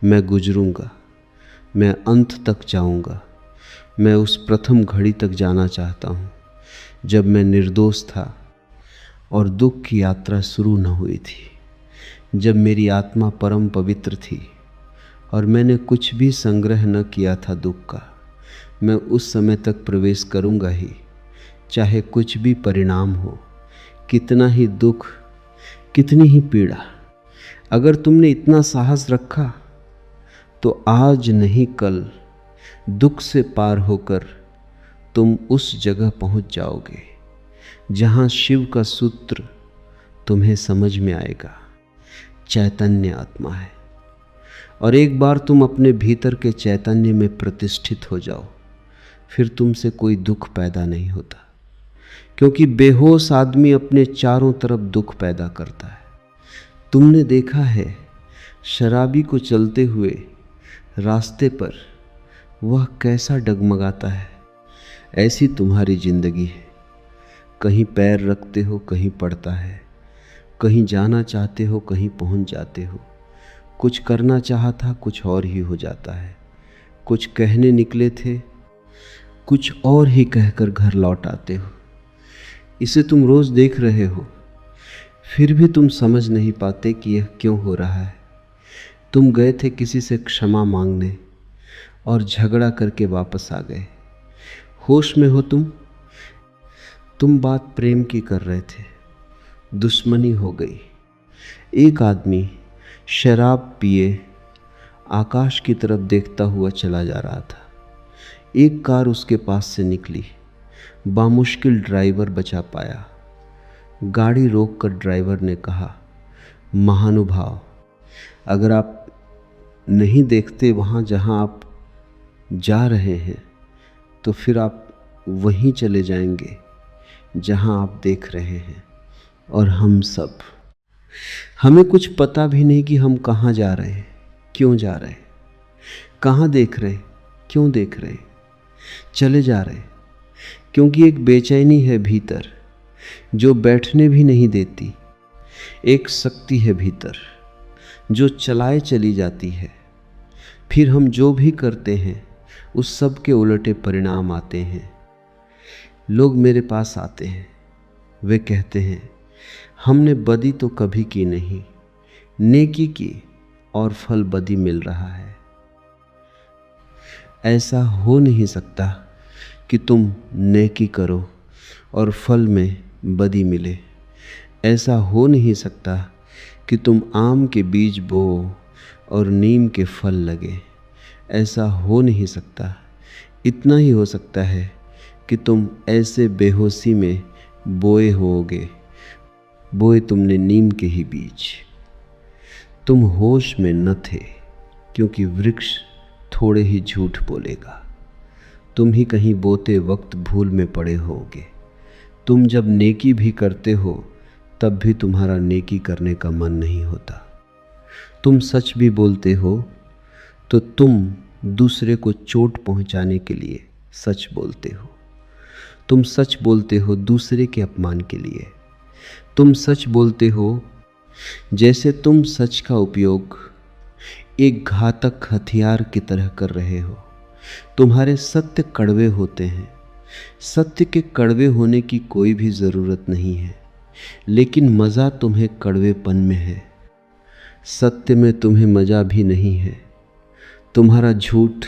मैं गुजरूंगा, मैं अंत तक जाऊंगा। मैं उस प्रथम घड़ी तक जाना चाहता हूँ जब मैं निर्दोष था और दुख की यात्रा शुरू न हुई थी, जब मेरी आत्मा परम पवित्र थी और मैंने कुछ भी संग्रह न किया था दुख का। मैं उस समय तक प्रवेश करूंगा ही, चाहे कुछ भी परिणाम हो, कितना ही दुख, कितनी ही पीड़ा। अगर तुमने इतना साहस रखा तो आज नहीं कल दुख से पार होकर तुम उस जगह पहुंच जाओगे जहां शिव का सूत्र तुम्हें समझ में आएगा। चैतन्य आत्मा है। और एक बार तुम अपने भीतर के चैतन्य में प्रतिष्ठित हो जाओ, फिर तुमसे कोई दुख पैदा नहीं होता, क्योंकि बेहोश आदमी अपने चारों तरफ दुख पैदा करता है। तुमने देखा है शराबी को चलते हुए रास्ते पर वह कैसा डगमगाता है। ऐसी तुम्हारी जिंदगी है। कहीं पैर रखते हो कहीं पड़ता है, कहीं जाना चाहते हो कहीं पहुंच जाते हो। कुछ करना चाहा था कुछ और ही हो जाता है। कुछ कहने निकले थे कुछ और ही कहकर घर लौट आते हो। इसे तुम रोज देख रहे हो, फिर भी तुम समझ नहीं पाते कि यह क्यों हो रहा है। तुम गए थे किसी से क्षमा मांगने और झगड़ा करके वापस आ गए। होश में हो तुम बात प्रेम की कर रहे थे, दुश्मनी हो गई। एक आदमी शराब पिए आकाश की तरफ देखता हुआ चला जा रहा था। एक कार उसके पास से निकली, बामुश्किल ड्राइवर बचा पाया। गाड़ी रोककर ड्राइवर ने कहा, महानुभाव, अगर आप नहीं देखते वहाँ जहाँ आप जा रहे हैं तो फिर आप वहीं चले जाएंगे जहाँ आप देख रहे हैं। और हम सब, हमें कुछ पता भी नहीं कि हम कहाँ जा रहे हैं, क्यों जा रहे हैं, कहाँ देख रहे हैं, क्यों देख रहे हैं। चले जा रहे, क्योंकि एक बेचैनी है भीतर जो बैठने भी नहीं देती। एक शक्ति है भीतर जो चलाए चली जाती है। फिर हम जो भी करते हैं उस सब के उलटे परिणाम आते हैं। लोग मेरे पास आते हैं, वे कहते हैं हमने बदी तो कभी की नहीं, नेकी की और फल बदी मिल रहा है। ऐसा हो नहीं सकता कि तुम नेकी करो और फल में बदी मिले। ऐसा हो नहीं सकता कि तुम आम के बीज बो और नीम के फल लगे। ऐसा हो नहीं सकता। इतना ही हो सकता है कि तुम ऐसे बेहोशी में बोए होगे, बोए तुमने नीम के ही बीज। तुम होश में न थे, क्योंकि वृक्ष थोड़े ही झूठ बोलेगा। तुम ही कहीं बोते वक्त भूल में पड़े होगे। तुम जब नेकी भी करते हो तब भी तुम्हारा नेकी करने का मन नहीं होता। तुम सच भी बोलते हो तो तुम दूसरे को चोट पहुंचाने के लिए सच बोलते हो। तुम सच बोलते हो दूसरे के अपमान के लिए। तुम सच बोलते हो जैसे तुम सच का उपयोग एक घातक हथियार की तरह कर रहे हो। तुम्हारे सत्य कड़वे होते हैं। सत्य के कड़वे होने की कोई भी ज़रूरत नहीं है, लेकिन मज़ा तुम्हें कड़वेपन में है। सत्य में तुम्हें मज़ा भी नहीं है। तुम्हारा झूठ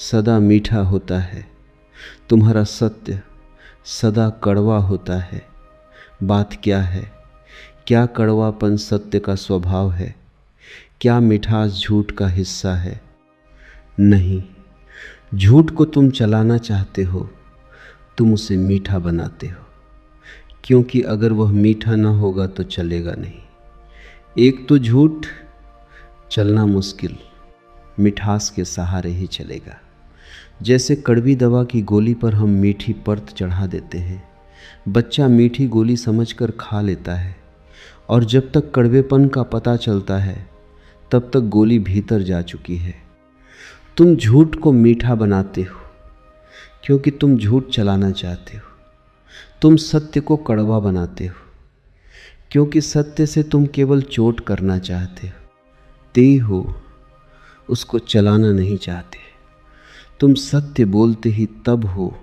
सदा मीठा होता है, तुम्हारा सत्य सदा कड़वा होता है। बात क्या है? क्या कड़वापन सत्य का स्वभाव है? क्या मिठास झूठ का हिस्सा है? नहीं, झूठ को तुम चलाना चाहते हो, तुम उसे मीठा बनाते हो, क्योंकि अगर वह मीठा ना होगा तो चलेगा नहीं। एक तो झूठ चलना मुश्किल, मिठास के सहारे ही चलेगा। जैसे कड़वी दवा की गोली पर हम मीठी परत चढ़ा देते हैं। बच्चा मीठी गोली समझकर खा लेता है, और जब तक कड़वेपन का पता चलता है तब तक गोली भीतर जा चुकी है। तुम झूठ को मीठा बनाते हो क्योंकि तुम झूठ चलाना चाहते हो। तुम सत्य को कड़वा बनाते हो क्योंकि सत्य से तुम केवल चोट करना चाहते हो, ते हो, उसको चलाना नहीं चाहते। तुम सत्य बोलते ही तब हो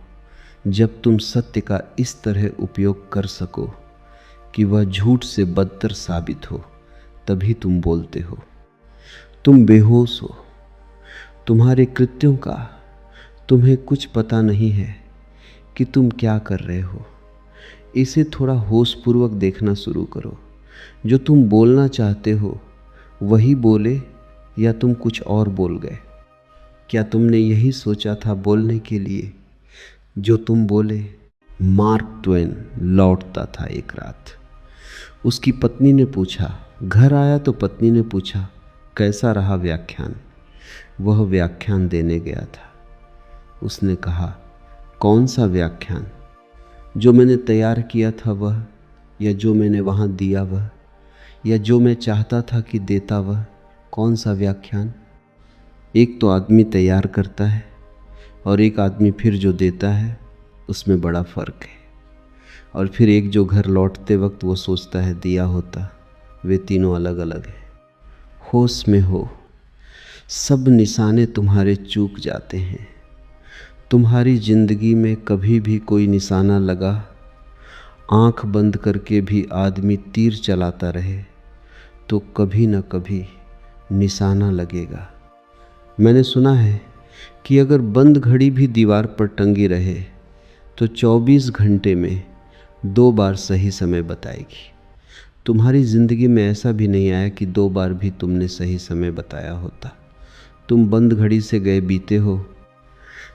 जब तुम सत्य का इस तरह उपयोग कर सको कि वह झूठ से बदतर साबित हो, तभी तुम बोलते हो। तुम बेहोश हो। तुम्हारे कृत्यों का तुम्हें कुछ पता नहीं है कि तुम क्या कर रहे हो। इसे थोड़ा होशपूर्वक देखना शुरू करो। जो तुम बोलना चाहते हो वही बोले या तुम कुछ और बोल गए? क्या तुमने यही सोचा था बोलने के लिए जो तुम बोले? मार्क ट्वेन लौटता था एक रात। उसकी पत्नी ने पूछा, घर आया तो पत्नी ने पूछा कैसा रहा व्याख्यान? वह व्याख्यान देने गया था। उसने कहा, कौन सा व्याख्यान? जो मैंने तैयार किया था वह, या जो मैंने वहाँ दिया वह, या जो मैं चाहता था कि देता वह? कौन सा व्याख्यान? एक तो आदमी तैयार करता है और एक आदमी फिर जो देता है, उसमें बड़ा फ़र्क है। और फिर एक जो घर लौटते वक्त वो सोचता है दिया होता। वे तीनों अलग अलग हैं। होश में हो। सब निशाने तुम्हारे चूक जाते हैं। तुम्हारी जिंदगी में कभी भी कोई निशाना लगा, आंख बंद करके भी आदमी तीर चलाता रहे तो कभी न कभी निशाना लगेगा। मैंने सुना है कि अगर बंद घड़ी भी दीवार पर टंगी रहे तो 24 घंटे में 2 बार सही समय बताएगी। तुम्हारी ज़िंदगी में ऐसा भी नहीं आया कि 2 बार भी तुमने सही समय बताया होता। तुम बंद घड़ी से गए बीते हो।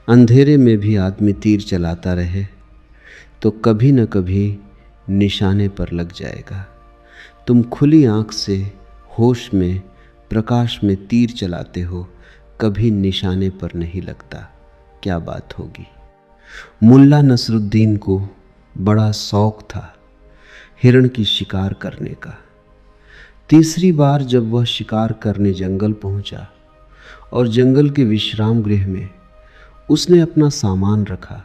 अंधेरे में भी आदमी तीर चलाता रहे तो कभी न कभी निशाने पर लग जाएगा। तुम खुली आँख से होश में प्रकाश में तीर चलाते हो, कभी निशाने पर नहीं लगता। क्या बात होगी? मुल्ला नसरुद्दीन को बड़ा शौक था हिरण की शिकार करने का। तीसरी बार जब वह शिकार करने जंगल पहुंचा और जंगल के विश्राम गृह में उसने अपना सामान रखा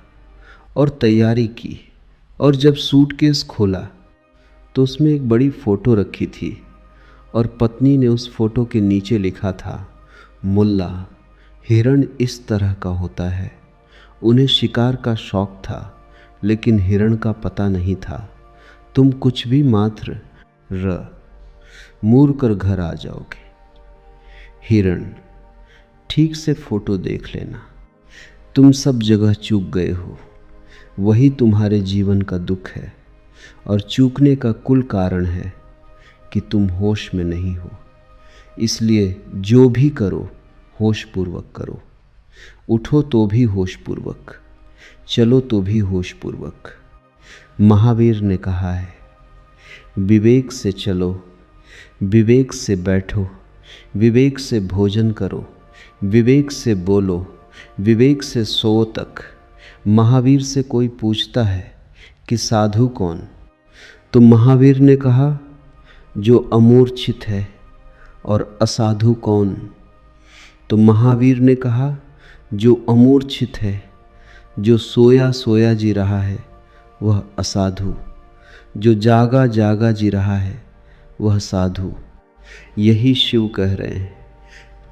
और तैयारी की, और जब सूटकेस खोला तो उसमें एक बड़ी फ़ोटो रखी थी और पत्नी ने उस फोटो के नीचे लिखा था, मुल्ला, हिरण इस तरह का होता है। उन्हें शिकार का शौक था लेकिन हिरण का पता नहीं था। तुम कुछ भी मात्र मूर कर घर आ जाओगे। हिरण, ठीक से फोटो देख लेना। तुम सब जगह चूक गए हो, वही तुम्हारे जीवन का दुख है और चूकने का कुल कारण है कि तुम होश में नहीं हो। इसलिए जो भी करो होश पूर्वक करो। उठो तो भी होश पूर्वक, चलो तो भी होश पूर्वक। महावीर ने कहा है, विवेक से चलो, विवेक से बैठो, विवेक से भोजन करो, विवेक से बोलो, विवेक से सो तक। महावीर से कोई पूछता है कि साधु कौन, तो महावीर ने कहा, जो अमूर्छित है। और असाधु कौन, तो महावीर ने कहा, जो अमूर्छित है, जो सोया सोया जी रहा है वह असाधु, जो जागा जागा जी रहा है वह साधु। यही शिव कह रहे हैं,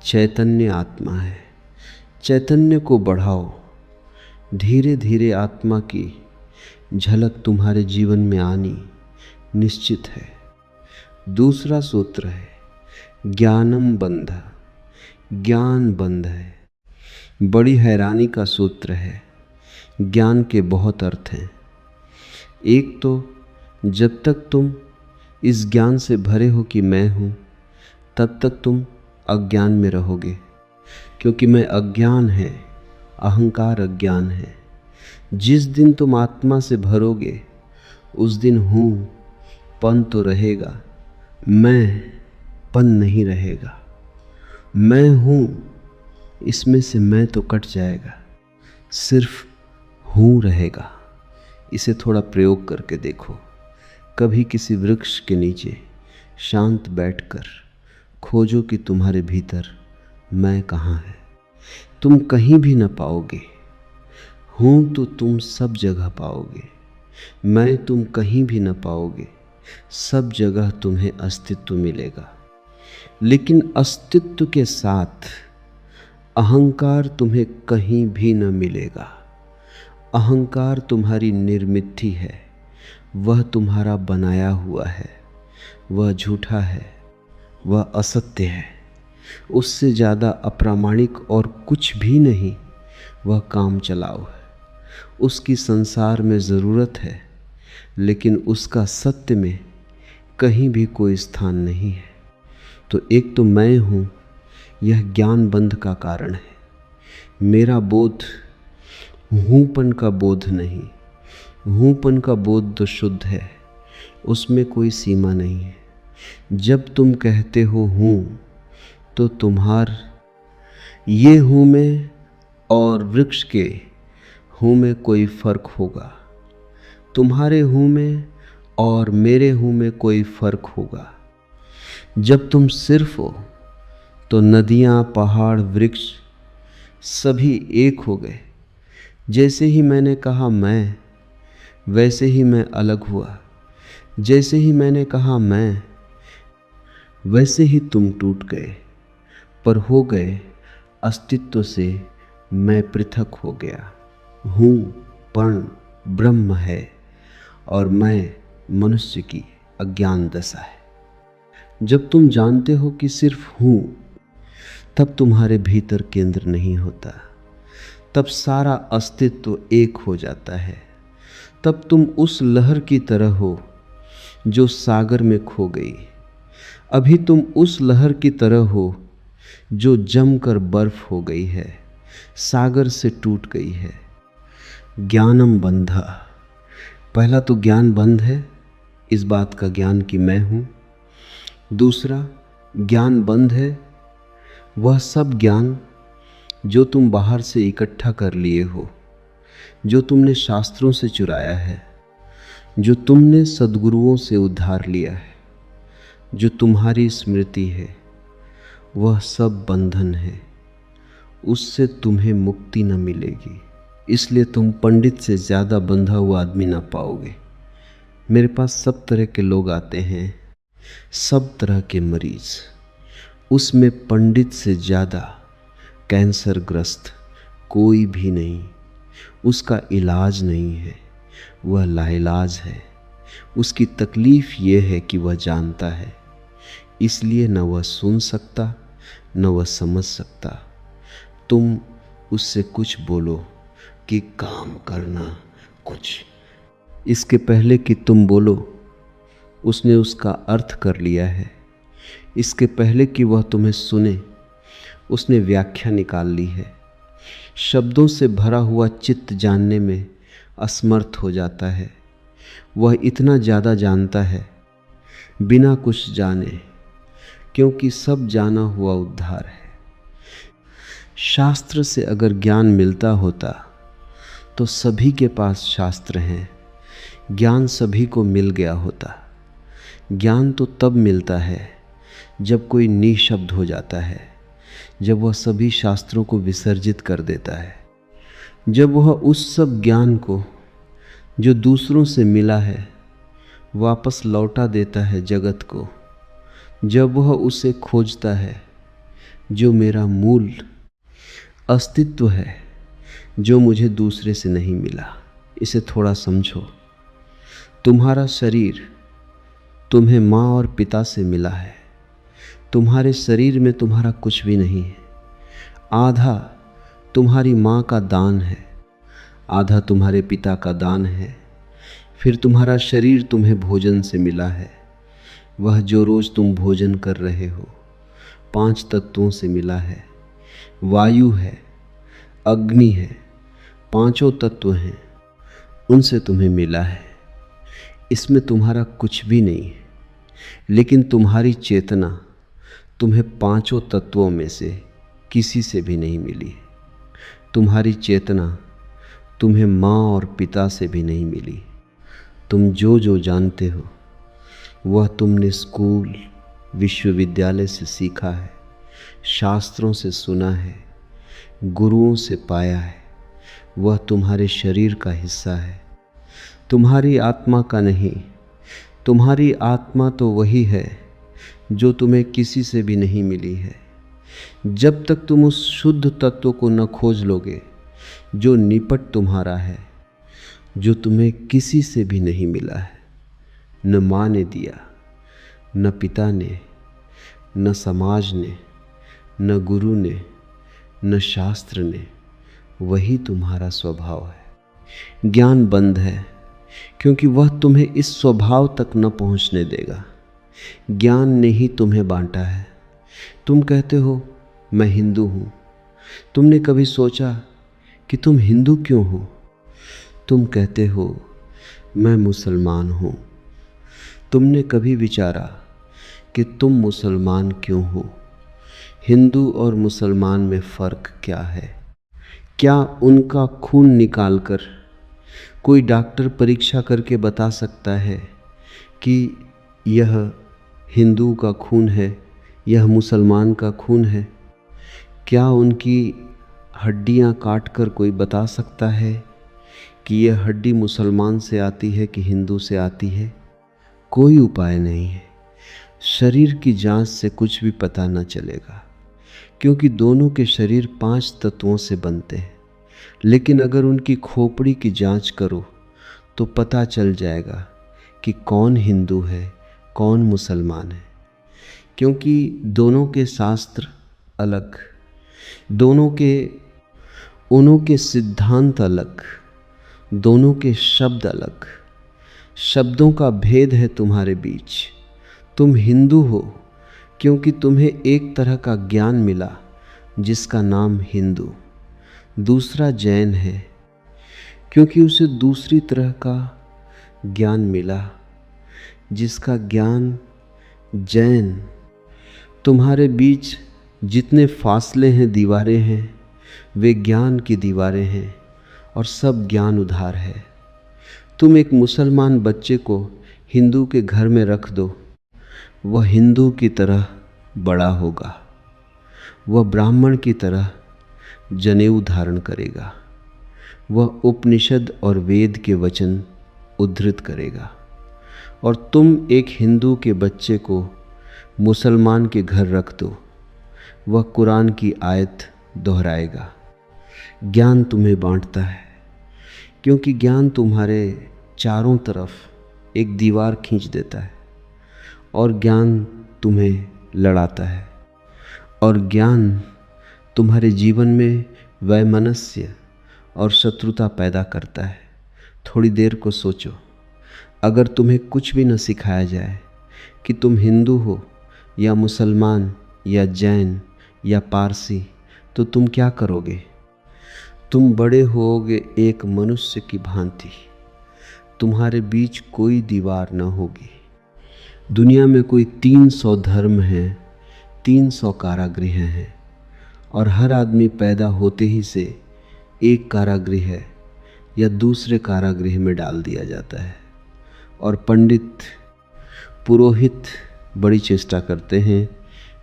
चैतन्य आत्मा है। चैतन्य को बढ़ाओ, धीरे धीरे आत्मा की झलक तुम्हारे जीवन में आनी निश्चित है। दूसरा सूत्र है ज्ञानम बंध। ज्ञान बंध है, बड़ी हैरानी का सूत्र है। ज्ञान के बहुत अर्थ हैं। एक तो जब तक तुम इस ज्ञान से भरे हो कि मैं हूँ, तब तक तुम अज्ञान में रहोगे, क्योंकि मैं अज्ञान है, अहंकार अज्ञान है। जिस दिन तुम आत्मा से भरोगे उस दिन हूँ पन तो रहेगा, मैं पन नहीं रहेगा। मैं हूँ, इसमें से मैं तो कट जाएगा, सिर्फ हूँ रहेगा। इसे थोड़ा प्रयोग करके देखो। कभी किसी वृक्ष के नीचे शांत बैठकर खोजो कि तुम्हारे भीतर मैं कहाँ है। तुम कहीं भी न पाओगे। हूँ तो तुम सब जगह पाओगे, मैं तुम कहीं भी न पाओगे। सब जगह तुम्हें अस्तित्व मिलेगा, लेकिन अस्तित्व के साथ अहंकार तुम्हें कहीं भी न मिलेगा। अहंकार तुम्हारी निर्मिथि है, वह तुम्हारा बनाया हुआ है, वह झूठा है, वह असत्य है। उससे ज़्यादा अप्रामाणिक और कुछ भी नहीं। वह काम चलाओ है, उसकी संसार में ज़रूरत है, लेकिन उसका सत्य में कहीं भी कोई स्थान नहीं है। तो एक तो मैं हूँ, यह ज्ञान बंध का कारण है। मेरा बोध हूँपन का बोध नहीं। हूँपन का बोध तो शुद्ध है, उसमें कोई सीमा नहीं है। जब तुम कहते हो हूँ, तो तुम्हार ये हूँ में और वृक्ष के हूँ में कोई फर्क होगा। तुम्हारे हूँ में और मेरे हूँ में कोई फर्क होगा। जब तुम सिर्फ हो तो नदियाँ, पहाड़, वृक्ष सभी एक हो गए। जैसे ही मैंने कहा मैं, वैसे ही मैं अलग हुआ। जैसे ही मैंने कहा मैं, वैसे ही तुम टूट गए, पर हो गए अस्तित्व से मैं पृथक हो गया। हूँ पण ब्रह्म है और मैं मनुष्य की अज्ञान दशा है। जब तुम जानते हो कि सिर्फ हूँ, तब तुम्हारे भीतर केंद्र नहीं होता, तब सारा अस्तित्व एक हो जाता है। तब तुम उस लहर की तरह हो जो सागर में खो गई। अभी तुम उस लहर की तरह हो जो जमकर बर्फ हो गई है, सागर से टूट गई है। ज्ञानम बंधा। पहला तो ज्ञान बंध है, इस बात का ज्ञान कि मैं हूँ। दूसरा ज्ञान बंध है वह सब ज्ञान जो तुम बाहर से इकट्ठा कर लिए हो, जो तुमने शास्त्रों से चुराया है, जो तुमने सद्गुरुओं से उद्धार लिया है, जो तुम्हारी स्मृति है, वह सब बंधन है। उससे तुम्हें मुक्ति न मिलेगी। इसलिए तुम पंडित से ज़्यादा बंधा हुआ आदमी ना पाओगे। मेरे पास सब तरह के लोग आते हैं, सब तरह के मरीज। उसमें पंडित से ज़्यादा कैंसर ग्रस्त कोई भी नहीं। उसका इलाज नहीं है, वह लाइलाज है। उसकी तकलीफ़ ये है कि वह जानता है, इसलिए न वह सुन सकता न वह समझ सकता। तुम उससे कुछ बोलो कि काम करना कुछ, इसके पहले कि तुम बोलो उसने उसका अर्थ कर लिया है। इसके पहले कि वह तुम्हें सुने उसने व्याख्या निकाल ली है। शब्दों से भरा हुआ चित्त जानने में असमर्थ हो जाता है। वह इतना ज़्यादा जानता है बिना कुछ जाने, क्योंकि सब जाना हुआ उद्धार है। शास्त्र से अगर ज्ञान मिलता होता तो सभी के पास शास्त्र हैं, ज्ञान सभी को मिल गया होता। ज्ञान तो तब मिलता है जब कोई निशब्द हो जाता है, जब वह सभी शास्त्रों को विसर्जित कर देता है, जब वह उस सब ज्ञान को जो दूसरों से मिला है वापस लौटा देता है जगत को, जब वह उसे खोजता है जो मेरा मूल अस्तित्व है, जो मुझे दूसरे से नहीं मिला। इसे थोड़ा समझो। तुम्हारा शरीर तुम्हें माँ और पिता से मिला है। तुम्हारे शरीर में तुम्हारा कुछ भी नहीं है। आधा तुम्हारी माँ का दान है, आधा तुम्हारे पिता का दान है। फिर तुम्हारा शरीर तुम्हें भोजन से मिला है। वह जो रोज़ तुम भोजन कर रहे हो 5 तत्वों से मिला है। वायु है, अग्नि है, 5 तत्व हैं, उनसे तुम्हें मिला है। इसमें तुम्हारा कुछ भी नहीं है, लेकिन तुम्हारी चेतना तुम्हें 5 तत्वों में से किसी से भी नहीं मिली। तुम्हारी चेतना तुम्हें माँ और पिता से भी नहीं मिली। तुम जो जो जानते हो वह तुमने स्कूल विश्वविद्यालय से सीखा है, शास्त्रों से सुना है, गुरुओं से पाया है। वह तुम्हारे शरीर का हिस्सा है, तुम्हारी आत्मा का नहीं। तुम्हारी आत्मा तो वही है जो तुम्हें किसी से भी नहीं मिली है। जब तक तुम उस शुद्ध तत्व को न खोज लोगे जो निपट तुम्हारा है, जो तुम्हें किसी से भी नहीं मिला है, न माँ ने दिया, न पिता ने, न समाज ने, न गुरु ने, न शास्त्र ने, वही तुम्हारा स्वभाव है। ज्ञान बंद है क्योंकि वह तुम्हें इस स्वभाव तक न पहुंचने देगा। ज्ञान ने ही तुम्हें बांटा है। तुम कहते हो मैं हिंदू हूँ। तुमने कभी सोचा कि तुम हिंदू क्यों हो? तुम कहते हो मैं मुसलमान हूँ। तुमने कभी विचारा कि तुम मुसलमान क्यों हो? हिंदू और मुसलमान में फ़र्क क्या है? क्या उनका खून निकालकर कोई डॉक्टर परीक्षा करके बता सकता है कि यह हिंदू का खून है, यह मुसलमान का खून है? क्या उनकी हड्डियां काटकर कोई बता सकता है कि यह हड्डी मुसलमान से आती है कि हिंदू से आती है? कोई उपाय नहीं है। शरीर की जांच से कुछ भी पता न चलेगा, क्योंकि दोनों के शरीर 5 तत्वों से बनते हैं। लेकिन अगर उनकी खोपड़ी की जांच करो तो पता चल जाएगा कि कौन हिंदू है कौन मुसलमान है, क्योंकि दोनों के शास्त्र अलग, दोनों के सिद्धांत अलग, दोनों के शब्द अलग। शब्दों का भेद है तुम्हारे बीच। तुम हिंदू हो क्योंकि तुम्हें एक तरह का ज्ञान मिला जिसका नाम हिंदू। दूसरा जैन है क्योंकि उसे दूसरी तरह का ज्ञान मिला जिसका ज्ञान जैन। तुम्हारे बीच जितने फासले हैं, दीवारें हैं, वे ज्ञान की दीवारें हैं और सब ज्ञान उधार है। तुम एक मुसलमान बच्चे को हिंदू के घर में रख दो, वह हिंदू की तरह बड़ा होगा, वह ब्राह्मण की तरह जनेऊ धारण करेगा, वह उपनिषद और वेद के वचन उद्धृत करेगा, और तुम एक हिंदू के बच्चे को मुसलमान के घर रख दो, वह कुरान की आयत दोहराएगा। ज्ञान तुम्हें बांटता है, क्योंकि ज्ञान तुम्हारे चारों तरफ एक दीवार खींच देता है, और ज्ञान तुम्हें लड़ाता है, और ज्ञान तुम्हारे जीवन में वैमनस्य और शत्रुता पैदा करता है। थोड़ी देर को सोचो, अगर तुम्हें कुछ भी न सिखाया जाए कि तुम हिंदू हो या मुसलमान या जैन या पारसी, तो तुम क्या करोगे? तुम बड़े होगे एक मनुष्य की भांति, तुम्हारे बीच कोई दीवार न होगी। दुनिया में कोई 300 धर्म हैं, 300 कारागृह हैं, और हर आदमी पैदा होते ही से एक कारागृह या दूसरे कारागृह में डाल दिया जाता है। और पंडित पुरोहित बड़ी चेष्टा करते हैं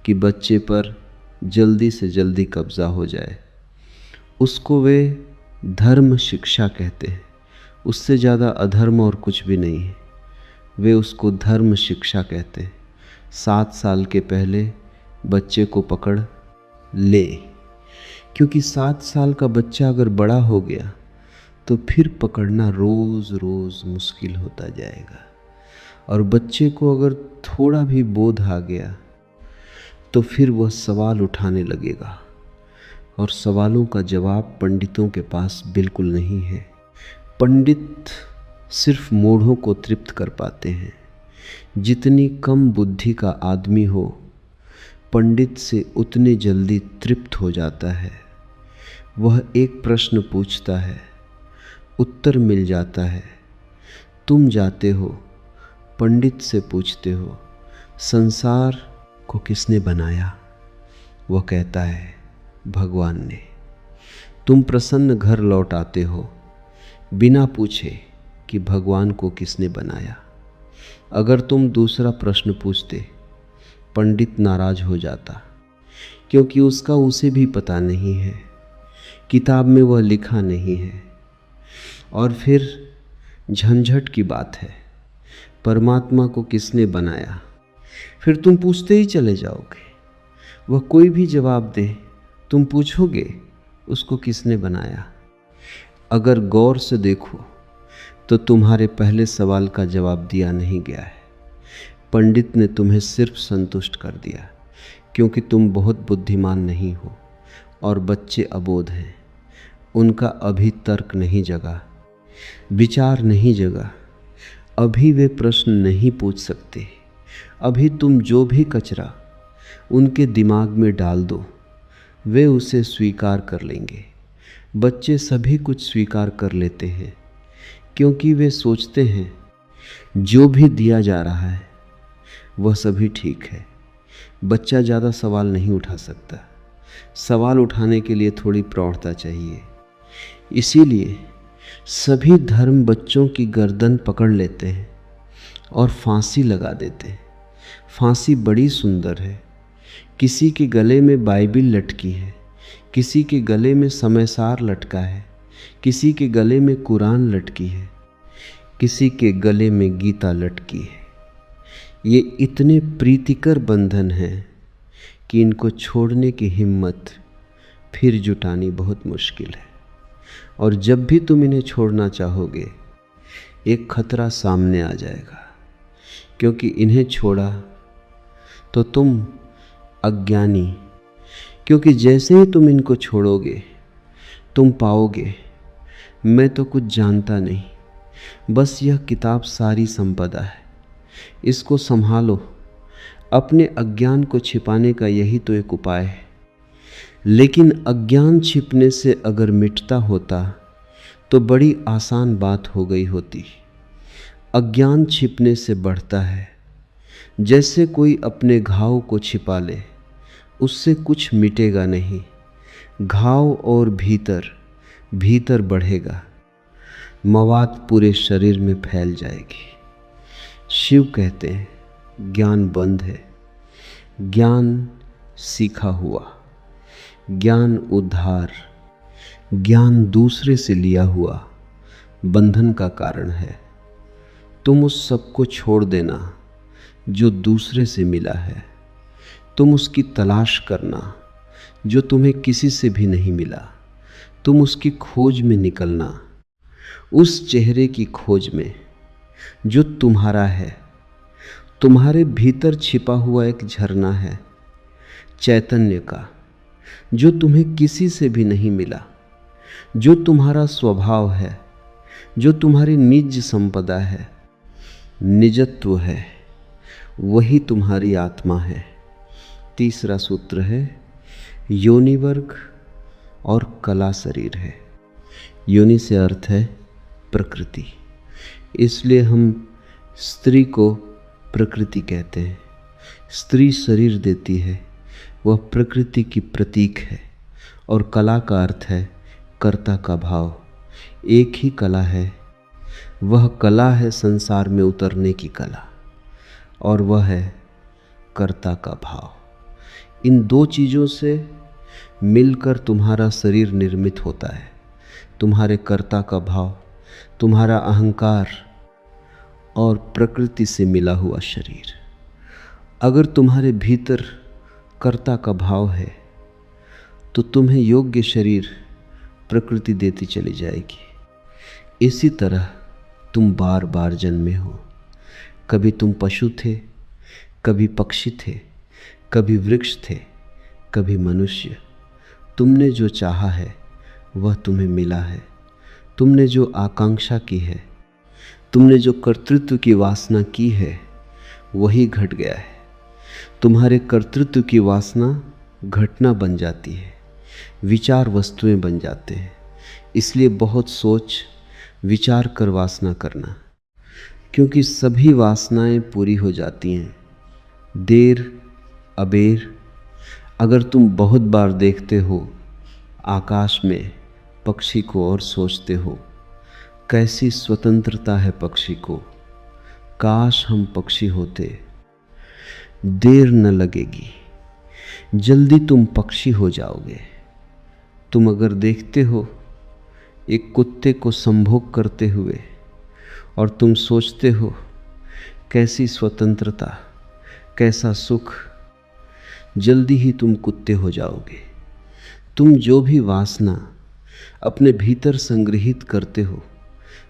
कि बच्चे पर जल्दी से जल्दी कब्जा हो जाए। उसको वे धर्म शिक्षा कहते हैं, उससे ज़्यादा अधर्म और कुछ भी नहीं है। वे उसको धर्म शिक्षा कहते हैं। 7 साल के पहले बच्चे को पकड़ ले, क्योंकि 7 साल का बच्चा अगर बड़ा हो गया तो फिर पकड़ना रोज़ रोज़ मुश्किल होता जाएगा। और बच्चे को अगर थोड़ा भी बोध आ गया तो फिर वह सवाल उठाने लगेगा, और सवालों का जवाब पंडितों के पास बिल्कुल नहीं है। पंडित सिर्फ मूढ़ों को तृप्त कर पाते हैं। जितनी कम बुद्धि का आदमी हो, पंडित से उतने जल्दी तृप्त हो जाता है। वह एक प्रश्न पूछता है, उत्तर मिल जाता है। तुम जाते हो पंडित से पूछते हो, संसार को किसने बनाया? वह कहता है, भगवान ने। तुम प्रसन्न घर लौट आते हो बिना पूछे कि भगवान को किसने बनाया। अगर तुम दूसरा प्रश्न पूछते, पंडित नाराज हो जाता, क्योंकि उसका उसे भी पता नहीं है, किताब में वह लिखा नहीं है। और फिर झंझट की बात है, परमात्मा को किसने बनाया? फिर तुम पूछते ही चले जाओगे, वह कोई भी जवाब दे, तुम पूछोगे उसको किसने बनाया। अगर गौर से देखो तो तुम्हारे पहले सवाल का जवाब दिया नहीं गया है। पंडित ने तुम्हें सिर्फ संतुष्ट कर दिया, क्योंकि तुम बहुत बुद्धिमान नहीं हो और बच्चे अबोध हैं। उनका अभी तर्क नहीं जगा, विचार नहीं जगा, अभी वे प्रश्न नहीं पूछ सकते। अभी तुम जो भी कचरा उनके दिमाग में डाल दो, वे उसे स्वीकार कर लेंगे। बच्चे सभी कुछ स्वीकार कर लेते हैं, क्योंकि वे सोचते हैं जो भी दिया जा रहा है वह सभी ठीक है। बच्चा ज़्यादा सवाल नहीं उठा सकता, सवाल उठाने के लिए थोड़ी प्रौढ़ता चाहिए। इसीलिए सभी धर्म बच्चों की गर्दन पकड़ लेते हैं और फांसी लगा देते हैं। फांसी बड़ी सुंदर है। किसी के गले में बाइबिल लटकी है, किसी के गले में समयसार लटका है, किसी के गले में कुरान लटकी है, किसी के गले में गीता लटकी है। ये इतने प्रीतिकर बंधन हैं कि इनको छोड़ने की हिम्मत फिर जुटानी बहुत मुश्किल है। और जब भी तुम इन्हें छोड़ना चाहोगे, एक खतरा सामने आ जाएगा, क्योंकि इन्हें छोड़ा तो तुम अज्ञानी, क्योंकि जैसे ही तुम इनको छोड़ोगे तुम पाओगे मैं तो कुछ जानता नहीं, बस यह किताब सारी संपदा है, इसको संभालो। अपने अज्ञान को छिपाने का यही तो एक उपाय है। लेकिन अज्ञान छिपने से अगर मिटता होता तो बड़ी आसान बात हो गई होती। अज्ञान छिपने से बढ़ता है। जैसे कोई अपने घाव को छिपा ले, उससे कुछ मिटेगा नहीं। घाव और भीतर भीतर बढ़ेगा, मवाद पूरे शरीर में फैल जाएगी। शिव कहते हैं ज्ञान बंद है, ज्ञान सीखा हुआ, ज्ञान उद्धार, ज्ञान दूसरे से लिया हुआ बंधन का कारण है। तुम उस सब को छोड़ देना जो दूसरे से मिला है। तुम उसकी तलाश करना जो तुम्हें किसी से भी नहीं मिला। तुम उसकी खोज में निकलना, उस चेहरे की खोज में जो तुम्हारा है। तुम्हारे भीतर छिपा हुआ एक झरना है चैतन्य का, जो तुम्हें किसी से भी नहीं मिला, जो तुम्हारा स्वभाव है, जो तुम्हारी निज संपदा है, निजत्व है, वही तुम्हारी आत्मा है। तीसरा सूत्र है योनि वर्ग और कला शरीर है। योनि से अर्थ है प्रकृति, इसलिए हम स्त्री को प्रकृति कहते हैं। स्त्री शरीर देती है, वह प्रकृति की प्रतीक है। और कला का अर्थ है कर्ता का भाव। एक ही कला है, वह कला है संसार में उतरने की कला, और वह है कर्ता का भाव। इन दो चीज़ों से मिलकर तुम्हारा शरीर निर्मित होता है। तुम्हारे कर्ता का भाव, तुम्हारा अहंकार और प्रकृति से मिला हुआ शरीर। अगर तुम्हारे भीतर कर्ता का भाव है तो तुम्हें योग्य शरीर प्रकृति देती चली जाएगी। इसी तरह तुम बार बार जन्मे हो। कभी तुम पशु थे, कभी पक्षी थे, कभी वृक्ष थे, कभी मनुष्य। तुमने जो चाहा है वह तुम्हें मिला है। तुमने जो आकांक्षा की है, तुमने जो कर्तृत्व की वासना की है, वही घट गया है। तुम्हारे कर्तृत्व की वासना घटना बन जाती है, विचार वस्तुएं बन जाते हैं। इसलिए बहुत सोच विचार कर वासना करना, क्योंकि सभी वासनाएं पूरी हो जाती हैं देर अबेर। अगर तुम बहुत बार देखते हो आकाश में पक्षी को और सोचते हो कैसी स्वतंत्रता है पक्षी को, काश हम पक्षी होते, देर न लगेगी, जल्दी तुम पक्षी हो जाओगे। तुम अगर देखते हो एक कुत्ते को संभोग करते हुए और तुम सोचते हो कैसी स्वतंत्रता, कैसा सुख, जल्दी ही तुम कुत्ते हो जाओगे। तुम जो भी वासना अपने भीतर संग्रहित करते हो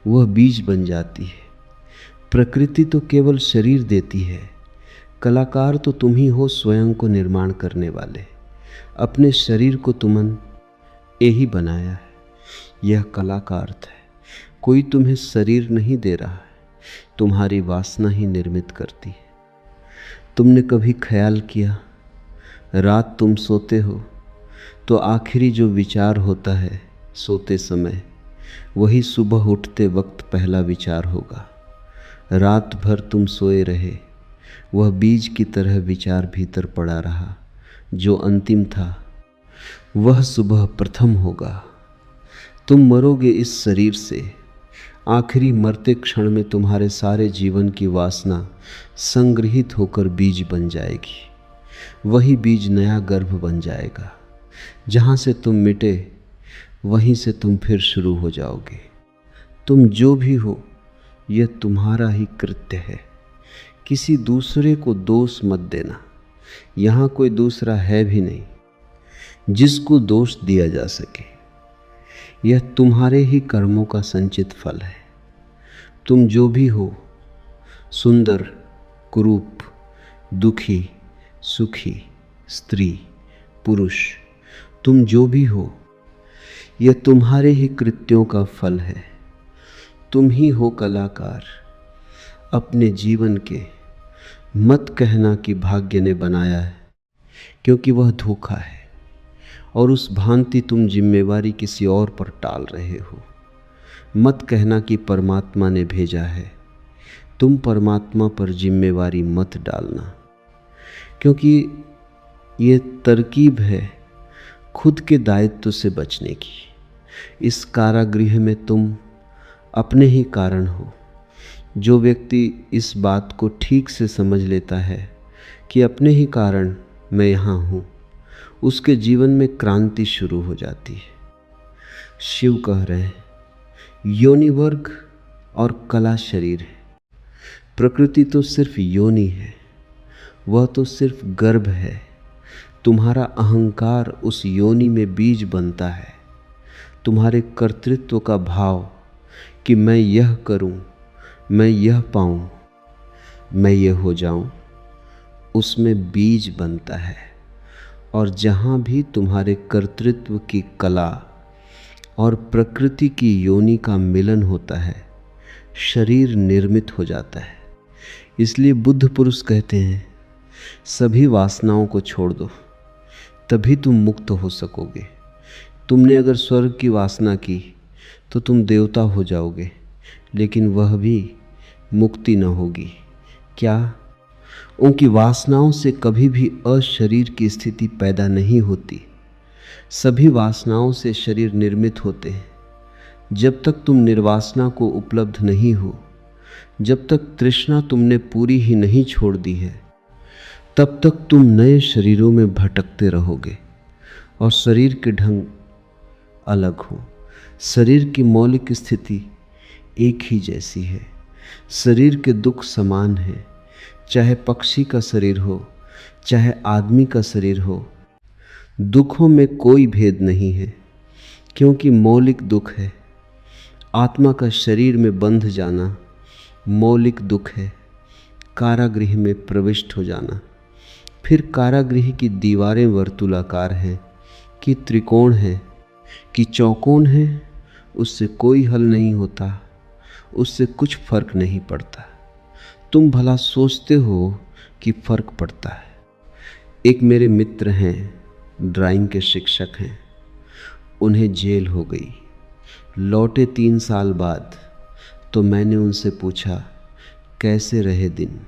वह बीज बन जाती है। प्रकृति तो केवल शरीर देती है, कलाकार तो तुम ही हो स्वयं को निर्माण करने वाले। अपने शरीर को तुमने ही बनाया है, यह कला का अर्थ है। कोई तुम्हें शरीर नहीं दे रहा है, तुम्हारी वासना ही निर्मित करती है। तुमने कभी ख्याल किया रात तुम सोते हो तो आखिरी जो विचार होता है सोते समय, वही सुबह उठते वक्त पहला विचार होगा। रात भर तुम सोए रहे, वह बीज की तरह विचार भीतर पड़ा रहा। जो अंतिम था वह सुबह प्रथम होगा। तुम मरोगे इस शरीर से, आखिरी मरते क्षण में तुम्हारे सारे जीवन की वासना संग्रहित होकर बीज बन जाएगी। वही बीज नया गर्भ बन जाएगा। जहाँ से तुम मिटे वहीं से तुम फिर शुरू हो जाओगे। तुम जो भी हो यह तुम्हारा ही कृत्य है। किसी दूसरे को दोष मत देना, यहाँ कोई दूसरा है भी नहीं जिसको दोष दिया जा सके। यह तुम्हारे ही कर्मों का संचित फल है। तुम जो भी हो, सुंदर, कुरूप, दुखी, सुखी, स्त्री, पुरुष, तुम जो भी हो, यह तुम्हारे ही कृत्यों का फल है। तुम ही हो कलाकार। अपने जीवन के मत कहना कि भाग्य ने बनाया है, क्योंकि वह धोखा है और उस भांति तुम जिम्मेवारी किसी और पर टाल रहे हो। मत कहना कि परमात्मा ने भेजा है। तुम परमात्मा पर जिम्मेवारी मत डालना, क्योंकि ये तरकीब है खुद के दायित्व से बचने की। इस कारागृह में तुम अपने ही कारण हो। जो व्यक्ति इस बात को ठीक से समझ लेता है कि अपने ही कारण मैं यहाँ हूँ, उसके जीवन में क्रांति शुरू हो जाती है। शिव कह रहे हैं, योनि वर्ग और कला शरीर है। प्रकृति तो सिर्फ योनि है, वह तो सिर्फ गर्भ है। तुम्हारा अहंकार उस योनि में बीज बनता है। तुम्हारे कर्तृत्व का भाव कि मैं यह करूं, मैं यह पाऊं, मैं ये हो जाऊं, उसमें बीज बनता है। और जहाँ भी तुम्हारे कर्तृत्व की कला और प्रकृति की योनि का मिलन होता है, शरीर निर्मित हो जाता है। इसलिए बुद्ध पुरुष कहते हैं, सभी वासनाओं को छोड़ दो, तभी तुम मुक्त हो सकोगे। तुमने अगर स्वर्ग की वासना की तो तुम देवता हो जाओगे, लेकिन वह भी मुक्ति न होगी। क्या? उनकी वासनाओं से कभी भी अशरीर की स्थिति पैदा नहीं होती। सभी वासनाओं से शरीर निर्मित होते हैं। जब तक तुम निर्वासना को उपलब्ध नहीं हो, जब तक तृष्णा तुमने पूरी ही नहीं छोड़ दी है, तब तक तुम नए शरीरों में भटकते रहोगे। और शरीर के ढंग अलग हो। शरीर की मौलिक स्थिति एक ही जैसी है। शरीर के दुख समान है, चाहे पक्षी का शरीर हो, चाहे आदमी का शरीर हो। दुखों में कोई भेद नहीं है, क्योंकि मौलिक दुख है। आत्मा का शरीर में बंध जाना मौलिक दुख है। कारागृह में प्रविष्ट हो जाना। फिर कारागृह की दीवारें वर्तुलाकार हैं कि त्रिकोण है कि चौकोन है, उससे कोई हल नहीं होता, उससे कुछ फर्क नहीं पड़ता। तुम भला सोचते हो कि फर्क पड़ता है। एक मेरे मित्र हैं, ड्राइंग के शिक्षक हैं। उन्हें जेल हो गई, लौटे 3 साल बाद। तो मैंने उनसे पूछा, कैसे रहे दिन,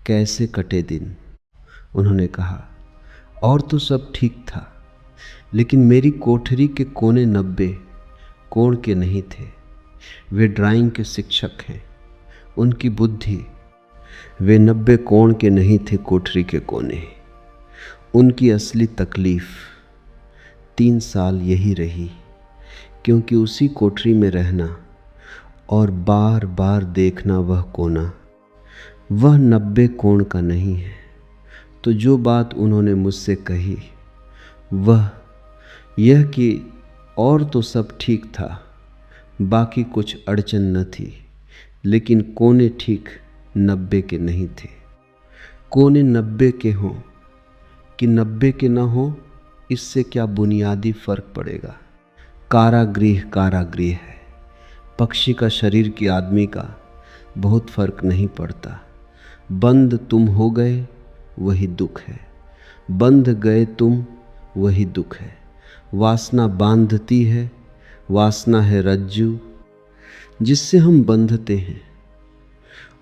कैसे कटे दिन? उन्होंने कहा, और तो सब ठीक था, लेकिन मेरी कोठरी के कोने 90 कोण के नहीं थे। वे ड्राइंग के शिक्षक हैं, उनकी बुद्धि, वे 90 कोण के नहीं थे कोठरी के कोने। उनकी असली तकलीफ 3 साल यही रही, क्योंकि उसी कोठरी में रहना और बार बार देखना वह कोना, वह 90 कोण का नहीं है। तो जो बात उन्होंने मुझसे कही वह यह कि और तो सब ठीक था, बाकी कुछ अड़चन न थी, लेकिन कोने ठीक 90 के नहीं थे। कोने 90 के हों कि 90 के न हों, इससे क्या बुनियादी फर्क पड़ेगा? कारागृह कारागृह है। पक्षी का शरीर की आदमी का बहुत फर्क नहीं पड़ता। बंद तुम हो गए वही दुख है, बंध गए तुम वही दुख है। वासना बांधती है, वासना है रज्जू जिससे हम बंधते हैं।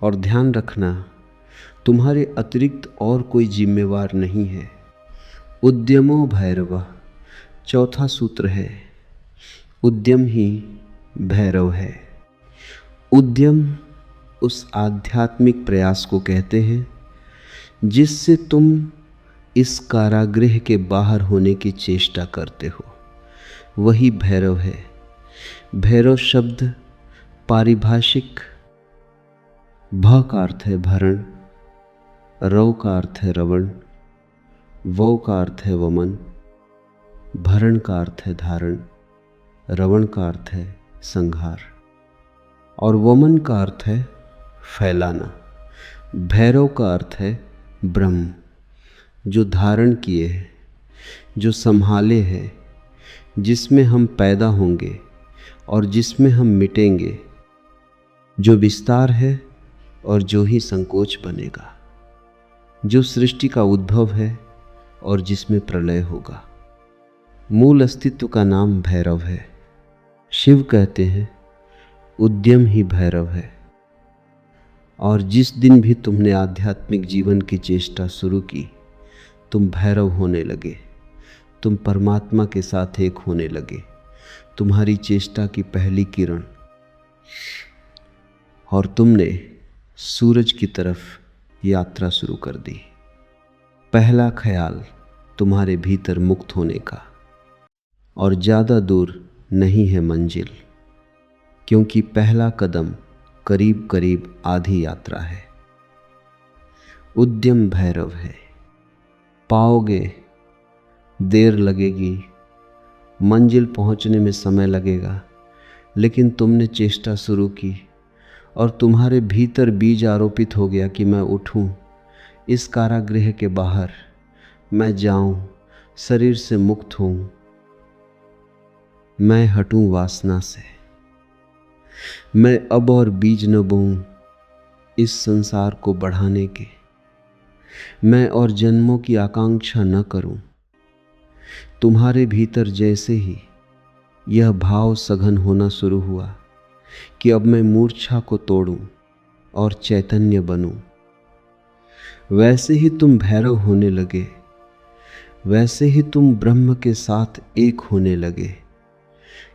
और ध्यान रखना, तुम्हारे अतिरिक्त और कोई जिम्मेवार नहीं है। उद्यमो भैरव, चौथा सूत्र है। उद्यम ही भैरव है। उद्यम उस आध्यात्मिक प्रयास को कहते हैं जिससे तुम इस कारागृह के बाहर होने की चेष्टा करते हो, वही भैरव है। भैरव शब्द पारिभाषिक भ का अर्थ है भरण, रव का अर्थ है रवण, वौ का अर्थ है वमन, भरण का अर्थ है धारण, रवण का अर्थ है संहार और वमन का अर्थ है फैलाना। भैरव का अर्थ है ब्रह्म, जो धारण किए है, जो संभाले है, जिसमें हम पैदा होंगे और जिसमें हम मिटेंगे, जो विस्तार है और जो ही संकोच बनेगा, जो सृष्टि का उद्भव है और जिसमें प्रलय होगा। मूल अस्तित्व का नाम भैरव है। शिव कहते हैं उद्यम ही भैरव है। और जिस दिन भी तुमने आध्यात्मिक जीवन की चेष्टा शुरू की, तुम भैरव होने लगे, तुम परमात्मा के साथ एक होने लगे। तुम्हारी चेष्टा की पहली किरण और तुमने सूरज की तरफ यात्रा शुरू कर दी। पहला ख्याल तुम्हारे भीतर मुक्त होने का और ज़्यादा दूर नहीं है मंजिल, क्योंकि पहला कदम करीब करीब आधी यात्रा है। उद्यम भैरव है, पाओगे, देर लगेगी, मंजिल पहुंचने में समय लगेगा, लेकिन तुमने चेष्टा शुरू की और तुम्हारे भीतर बीज आरोपित हो गया कि मैं उठूं इस कारागृह के बाहर, मैं जाऊं, शरीर से मुक्त हूं, मैं हटूं वासना से, मैं अब और बीज न बोऊं इस संसार को बढ़ाने के, मैं और जन्मों की आकांक्षा न करूं। तुम्हारे भीतर जैसे ही यह भाव सघन होना शुरू हुआ कि अब मैं मूर्छा को तोड़ूं और चैतन्य बनूं, वैसे ही तुम भैरव होने लगे, वैसे ही तुम ब्रह्म के साथ एक होने लगे,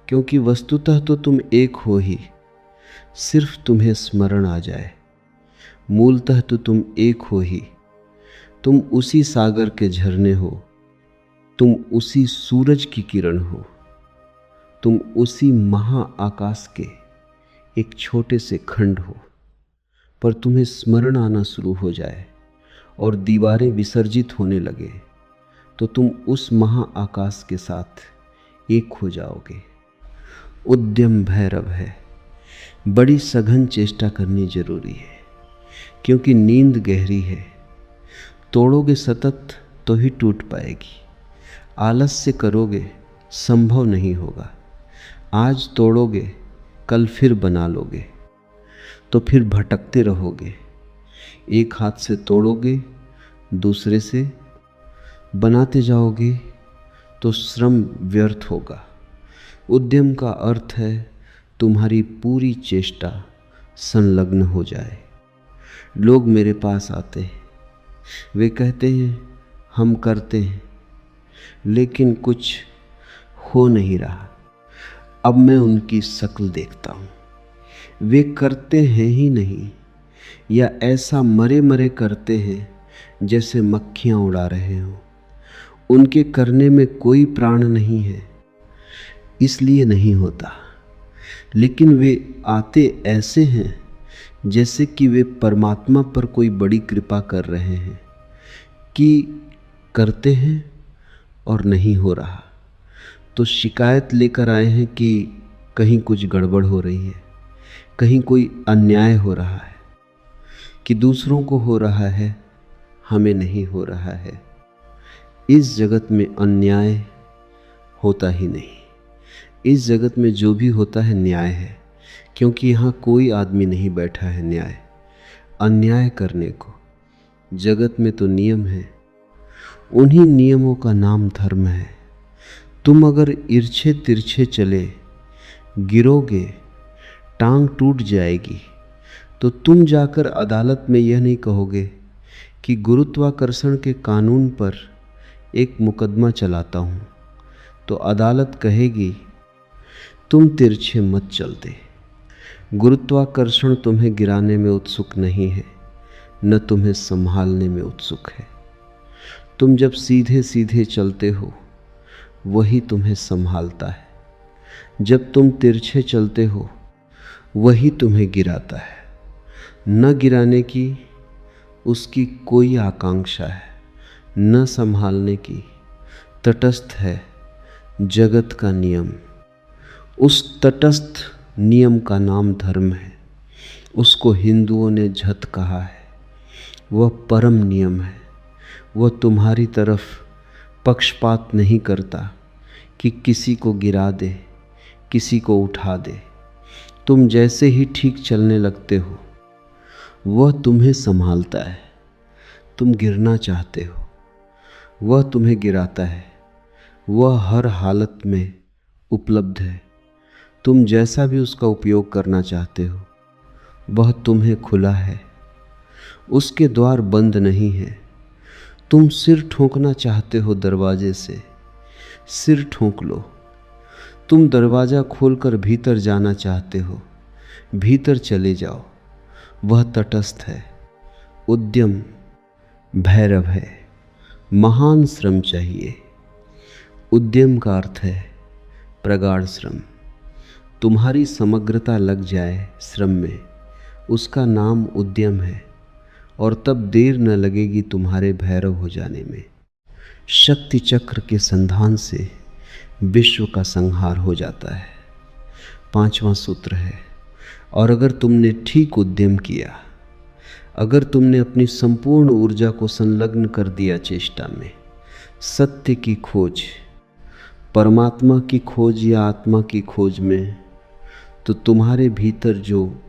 क्योंकि वस्तुतः तो तुम एक हो ही, सिर्फ तुम्हें स्मरण आ जाए। मूलतः तो तुम एक हो ही, तुम उसी सागर के झरने हो, तुम उसी सूरज की किरण हो, तुम उसी महाआकाश के एक छोटे से खंड हो। पर तुम्हें स्मरण आना शुरू हो जाए और दीवारें विसर्जित होने लगे तो तुम उस महाआकाश के साथ एक हो जाओगे। उद्यम भैरव है, बड़ी सघन चेष्टा करनी जरूरी है, क्योंकि नींद गहरी है। तोड़ोगे सतत तो ही टूट पाएगी, आलस्य करोगे संभव नहीं होगा। आज तोड़ोगे कल फिर बना लोगे तो फिर भटकते रहोगे। एक हाथ से तोड़ोगे, दूसरे से बनाते जाओगे तो श्रम व्यर्थ होगा। उद्यम का अर्थ है तुम्हारी पूरी चेष्टा संलग्न हो जाए। लोग मेरे पास आते हैं, वे कहते हैं हम करते हैं, लेकिन कुछ हो नहीं रहा। अब मैं उनकी शक्ल देखता हूँ, वे करते हैं ही नहीं, या ऐसा मरे मरे करते हैं जैसे मक्खियाँ उड़ा रहे हों। उनके करने में कोई प्राण नहीं है, इसलिए नहीं होता। लेकिन वे आते ऐसे हैं जैसे कि वे परमात्मा पर कोई बड़ी कृपा कर रहे हैं कि करते हैं और नहीं हो रहा, तो शिकायत लेकर आए हैं कि कहीं कुछ गड़बड़ हो रही है, कहीं कोई अन्याय हो रहा है, कि दूसरों को हो रहा है, हमें नहीं हो रहा है। इस जगत में अन्याय होता ही नहीं। इस जगत में जो भी होता है न्याय है, क्योंकि यहाँ कोई आदमी नहीं बैठा है अन्याय करने को। जगत में तो नियम है, उन्हीं नियमों का नाम धर्म है। तुम अगर इर्छे तिरछे चले गिरोगे, टांग टूट जाएगी, तो तुम जाकर अदालत में यह नहीं कहोगे कि गुरुत्वाकर्षण के कानून पर एक मुकदमा चलाता हूँ, तो अदालत कहेगी तुम तिरछे मत चलते। गुरुत्वाकर्षण तुम्हें गिराने में उत्सुक नहीं है, न तुम्हें संभालने में उत्सुक है। तुम जब सीधे सीधे चलते हो वही तुम्हें संभालता है, जब तुम तिरछे चलते हो वही तुम्हें गिराता है। न गिराने की उसकी कोई आकांक्षा है, न संभालने की। तटस्थ है जगत का नियम, उस तटस्थ नियम का नाम धर्म है। उसको हिंदुओं ने झत कहा है। वह परम नियम है। वह तुम्हारी तरफ पक्षपात नहीं करता कि किसी को गिरा दे, किसी को उठा दे। तुम जैसे ही ठीक चलने लगते हो वह तुम्हें संभालता है। तुम गिरना चाहते हो, वह तुम्हें गिराता है। वह हर हालत में उपलब्ध है। तुम जैसा भी उसका उपयोग करना चाहते हो वह तुम्हें खुला है, उसके द्वार बंद नहीं है। तुम सिर ठोंकना चाहते हो दरवाजे से, सिर ठोंक लो। तुम दरवाज़ा खोलकर भीतर जाना चाहते हो, भीतर चले जाओ। वह तटस्थ है, उद्यम भैरव है। महान श्रम चाहिए। उद्यम का अर्थ है प्रगाढ़ श्रम। तुम्हारी समग्रता लग जाए श्रम में, उसका नाम उद्यम है, और तब देर न लगेगी तुम्हारे भैरव हो जाने में। शक्ति चक्र के संधान से विश्व का संहार हो जाता है। 5वां सूत्र है, और अगर तुमने ठीक उद्यम किया, अगर तुमने अपनी संपूर्ण ऊर्जा को संलग्न कर दिया चेष्टा में, सत्य की खोज, परमात्मा की खोज या आत्मा की खोज में, तो तुम्हारे भीतर जो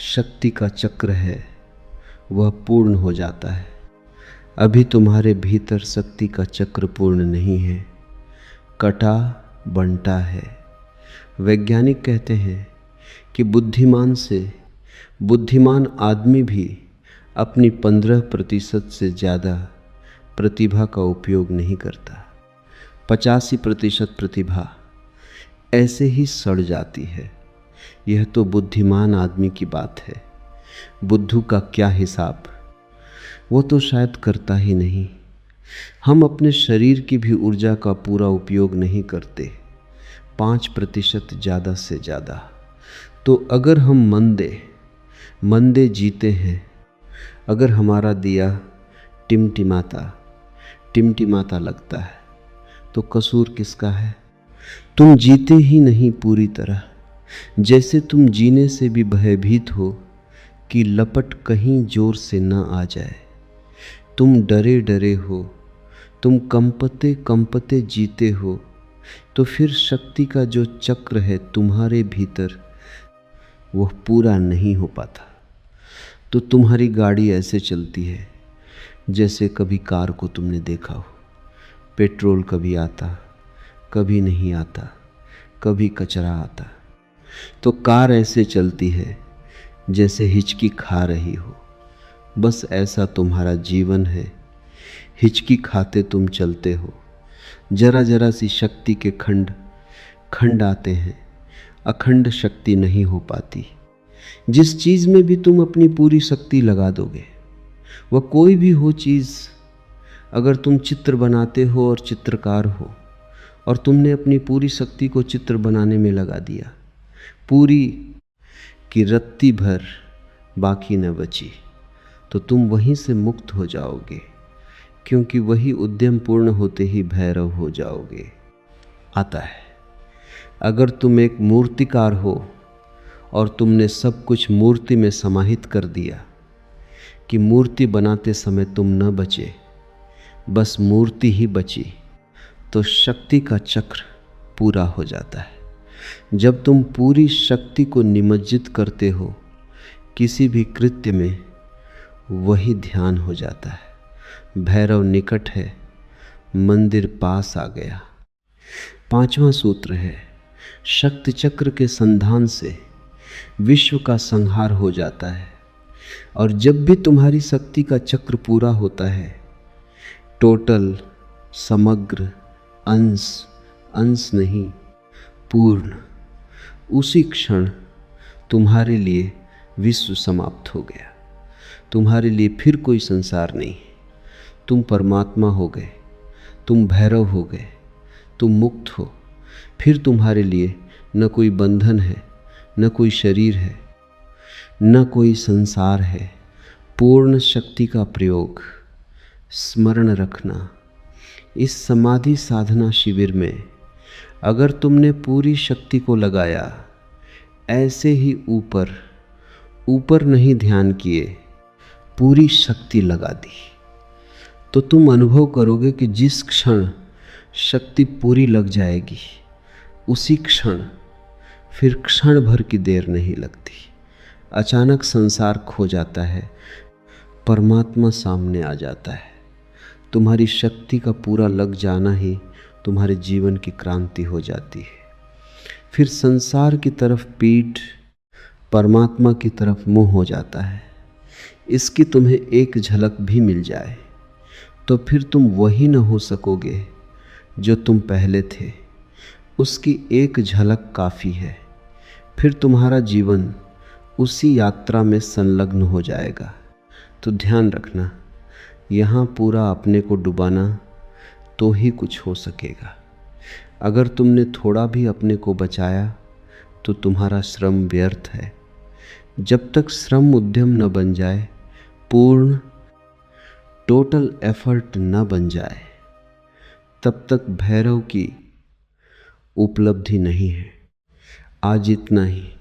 शक्ति का चक्र है वह पूर्ण हो जाता है। अभी तुम्हारे भीतर शक्ति का चक्र पूर्ण नहीं है, कटा बंटा है। वैज्ञानिक कहते हैं कि बुद्धिमान आदमी भी अपनी 15% से ज़्यादा प्रतिभा का उपयोग नहीं करता। 85% प्रतिभा ऐसे ही सड़ जाती है। यह तो बुद्धिमान आदमी की बात है। बुद्धू का क्या हिसाब, वो तो शायद करता ही नहीं। हम अपने शरीर की भी ऊर्जा का पूरा उपयोग नहीं करते, 5% ज़्यादा से ज़्यादा। तो अगर हम मंदे जीते हैं, अगर हमारा दिया टिमटिमाता लगता है, तो कसूर किसका है? तुम जीते ही नहीं पूरी तरह, जैसे तुम जीने से भी भयभीत हो कि लपट कहीं जोर से न आ जाए। तुम डरे हो, तुम कंपते जीते हो, तो फिर शक्ति का जो चक्र है तुम्हारे भीतर वह पूरा नहीं हो पाता। तो तुम्हारी गाड़ी ऐसे चलती है जैसे कभी कार को तुमने देखा हो। पेट्रोल कभी आता, कभी नहीं आता, कभी कचरा आता। तो कार ऐसे चलती है जैसे हिचकी खा रही हो। बस ऐसा तुम्हारा जीवन है, हिचकी खाते तुम चलते हो। जरा सी शक्ति के खंड आते हैं, अखंड शक्ति नहीं हो पाती। जिस चीज़ में भी तुम अपनी पूरी शक्ति लगा दोगे, वह कोई भी हो चीज़, अगर तुम चित्र बनाते हो और चित्रकार हो और तुमने अपनी पूरी शक्ति को चित्र बनाने में लगा दिया, पूरी की रत्ती भर बाकी न बची, तो तुम वहीं से मुक्त हो जाओगे, क्योंकि वही उद्यम पूर्ण होते ही भैरव हो जाओगे। आता है, अगर तुम एक मूर्तिकार हो और तुमने सब कुछ मूर्ति में समाहित कर दिया कि मूर्ति बनाते समय तुम न बचे, बस मूर्ति ही बची, तो शक्ति का चक्र पूरा हो जाता है। जब तुम पूरी शक्ति को निमज्जित करते हो किसी भी कृत्य में, वही ध्यान हो जाता है। भैरव निकट है, मंदिर पास आ गया। 5वां सूत्र है, शक्ति चक्र के संधान से विश्व का संहार हो जाता है। और जब भी तुम्हारी शक्ति का चक्र पूरा होता है, टोटल, समग्र, अंश नहीं, पूर्ण, उसी क्षण तुम्हारे लिए विश्व समाप्त हो गया। तुम्हारे लिए फिर कोई संसार नहीं। तुम परमात्मा हो गए, तुम भैरव हो गए, तुम मुक्त हो। फिर तुम्हारे लिए न कोई बंधन है, न कोई शरीर है, न कोई संसार है। पूर्ण शक्ति का प्रयोग। स्मरण रखना, इस समाधि साधना शिविर में अगर तुमने पूरी शक्ति को लगाया, ऐसे ही ऊपर नहीं ध्यान किए, पूरी शक्ति लगा दी, तो तुम अनुभव करोगे कि जिस क्षण शक्ति पूरी लग जाएगी, उसी क्षण, फिर क्षण भर की देर नहीं लगती, अचानक संसार खो जाता है, परमात्मा सामने आ जाता है। तुम्हारी शक्ति का पूरा लग जाना ही तुम्हारे जीवन की क्रांति हो जाती है। फिर संसार की तरफ पीठ, परमात्मा की तरफ मुंह हो जाता है। इसकी तुम्हें एक झलक भी मिल जाए तो फिर तुम वही न हो सकोगे जो तुम पहले थे। उसकी एक झलक काफ़ी है, फिर तुम्हारा जीवन उसी यात्रा में संलग्न हो जाएगा। तो ध्यान रखना, यहाँ पूरा अपने को डुबाना तो ही कुछ हो सकेगा। अगर तुमने थोड़ा भी अपने को बचाया तो तुम्हारा श्रम व्यर्थ है। जब तक श्रम उद्यम न बन जाए, पूर्ण टोटल एफर्ट न बन जाए, तब तक भैरव की उपलब्धि नहीं है। आज इतना ही।